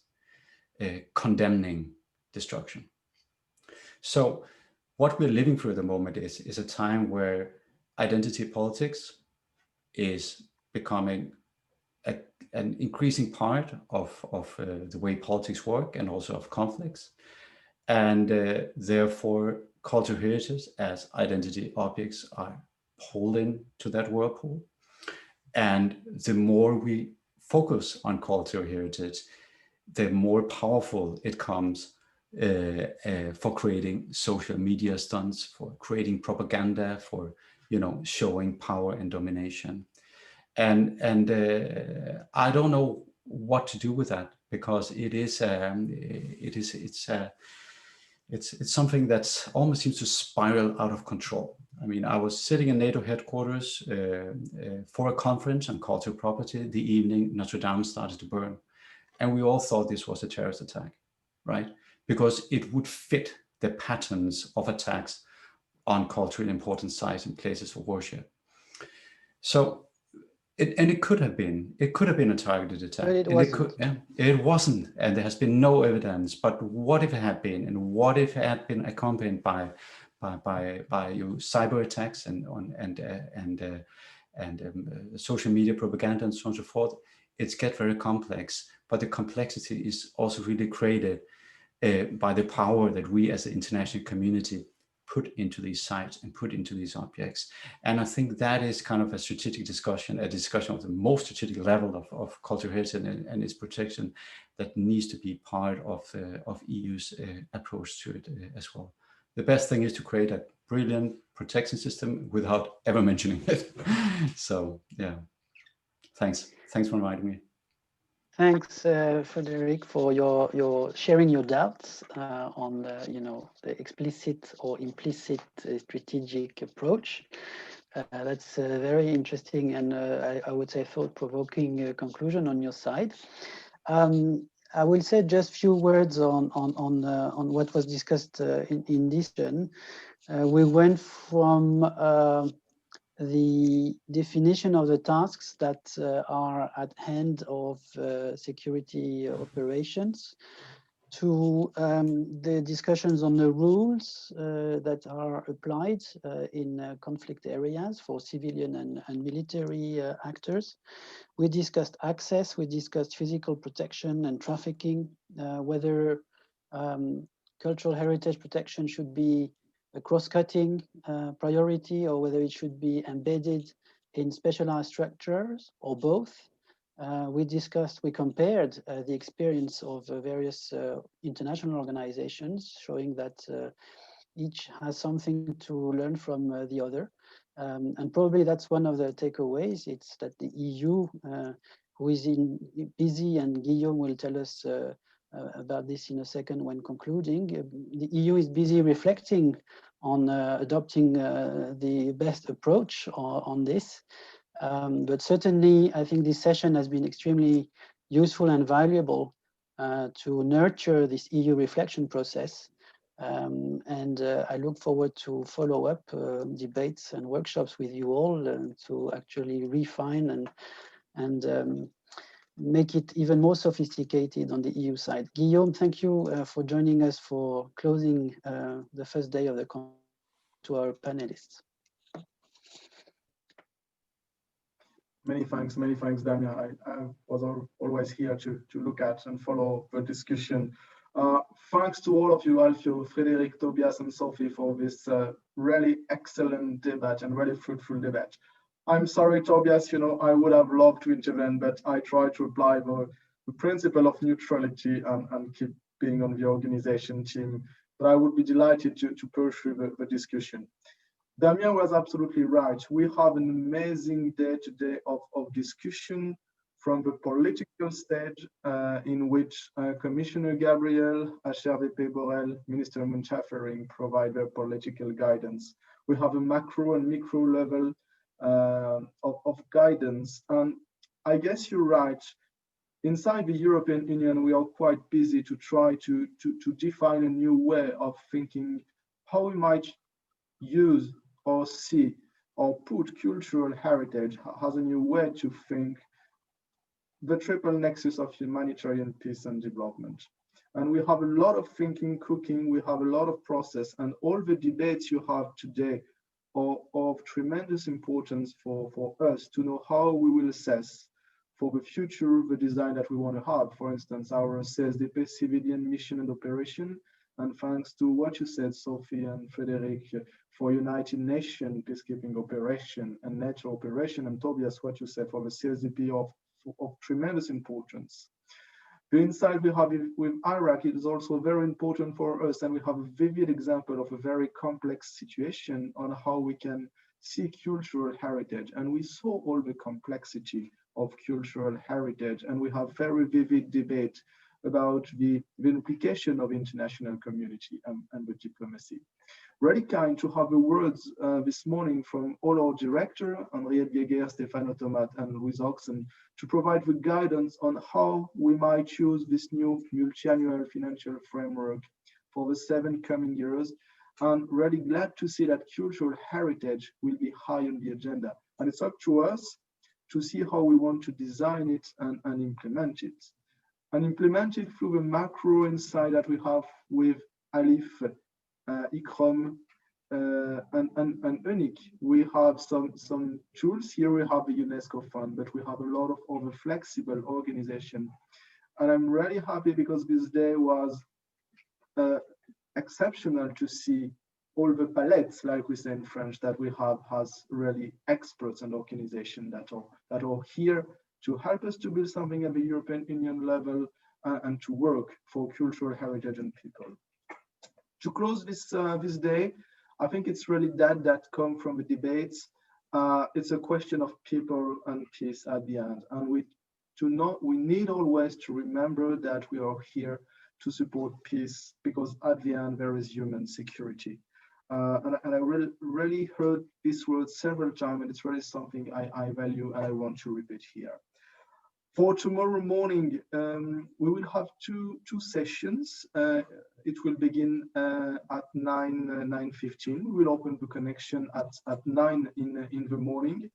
condemning destruction. So what we're living through at the moment is a time where identity politics is becoming an increasing part of the way politics work and also of conflicts. And therefore, cultural heritage as identity objects are pulled into that whirlpool. And the more we focus on cultural heritage, the more powerful it comes for creating social media stunts, for creating propaganda, for, you know, showing power and domination. And I don't know what to do with that, because it's something that almost seems to spiral out of control. I mean, I was sitting in NATO headquarters for a conference on cultural property the evening Notre Dame started to burn. And we all thought this was a terrorist attack, right? Because it would fit the patterns of attacks on culturally important sites and places of worship. So it could have been a targeted attack. But it wasn't. It wasn't, and there has been no evidence. But what if it had been, and what if it had been accompanied by cyber attacks and social media propaganda and so on and so forth? It's get very complex, but the complexity is also really created by the power that we as the international community put into these sites and put into these objects. And I think that is kind of a strategic discussion, a discussion of the most strategic level of cultural heritage and its protection that needs to be part of EU's approach to it as well. The best thing is to create a brilliant protection system without ever mentioning it. So yeah, thanks for inviting me. Thanks, Frederic, for your sharing your doubts on the explicit or implicit strategic approach. That's a very interesting and I would say thought-provoking conclusion on your side. I will say just a few words on what was discussed in this session. We went from the definition of the tasks that are at hand of security operations to the discussions on the rules that are applied in conflict areas for civilian and military actors. We discussed access, we discussed physical protection and trafficking, whether cultural heritage protection should be a cross-cutting priority or whether it should be embedded in specialized structures or both. We compared the experience of various international organizations, showing that each has something to learn from the other. And probably that's one of the takeaways. It's that the EU, who is busy, and Guillaume will tell us about this in a second when concluding, the EU is busy reflecting on adopting the best approach on this. But certainly, I think this session has been extremely useful and valuable to nurture this EU reflection process. And I look forward to follow up debates and workshops with you all to actually refine and make it even more sophisticated on the EU side. Guillaume, thank you for joining us for closing the first day of the conference to our panelists. Many thanks, Damien. I was always here to look at and follow the discussion. Thanks to all of you, Alfio, Frederic, Tobias, and Sophie, for this really excellent debate and really fruitful debate. I'm sorry, Tobias, I would have loved to intervene, but I try to apply the principle of neutrality and keep being on the organization team. But I would be delighted to pursue the discussion. Damien was absolutely right. We have an amazing day today of discussion from the political stage in which Commissioner Gabriel, Csdp Borrell, Minister Munchafering provide their political guidance. We have a macro and micro level of guidance. And I guess you're right. Inside the European Union, we are quite busy to try to define a new way of thinking how we might use or see or put cultural heritage as a new way to think the triple nexus of humanitarian peace and development. And we have a lot of thinking, cooking, we have a lot of process, and all the debates you have today are of tremendous importance for us to know how we will assess for the future the design that we want to have. For instance, our CSDP civilian mission and operation, and thanks to what you said, Sophie and Frederic, for United Nations peacekeeping operation and NATO operation, and Tobias, what you said for the CSDP of tremendous importance. The insight we have with Iraq is also very important for us, and we have a vivid example of a very complex situation on how we can see cultural heritage. And we saw all the complexity of cultural heritage, and we have very vivid debate about the implication of international community and the diplomacy. Really kind to have the words this morning from all our director, Henriette Guéguer, Stefano Tomat, and Louise Oxen, to provide the guidance on how we might choose this new multi-annual financial framework for the 7 coming years. I'm really glad to see that cultural heritage will be high on the agenda. And it's up to us to see how we want to design it and implement it. And implement it through the macro insight that we have with Alif, ICROM, and UNIC. We have some tools here. We have the UNESCO Fund, but we have a lot of other flexible organization. And I'm really happy because this day was exceptional to see all the palettes, like we say in French, that we have has really experts and organizations that are here to help us to build something at the European Union level and to work for cultural heritage and people. To close this day, I think it's really that come from the debates. It's a question of people and peace at the end, and we need always to remember that we are here to support peace, because at the end there is human security. And I really heard this word several times, and it's really something I value and I want to repeat here. For tomorrow morning, we will have two sessions. It will begin at 9:15. We will open the connection at 9 in the morning.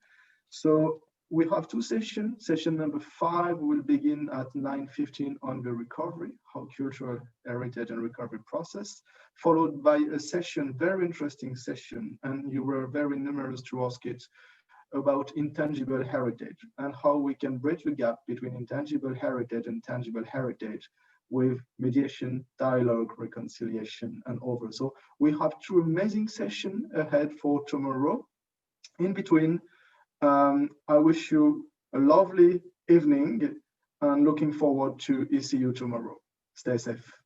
So we have two sessions. Session number 5 will begin at 9:15 on the recovery, how cultural heritage and recovery process, followed by a session, very interesting session, and you were very numerous to ask it, about intangible heritage and how we can bridge the gap between intangible heritage and tangible heritage with mediation, dialogue, reconciliation, and others. So we have two amazing sessions ahead for tomorrow. In between, I wish you a lovely evening and looking forward to see you tomorrow. Stay safe.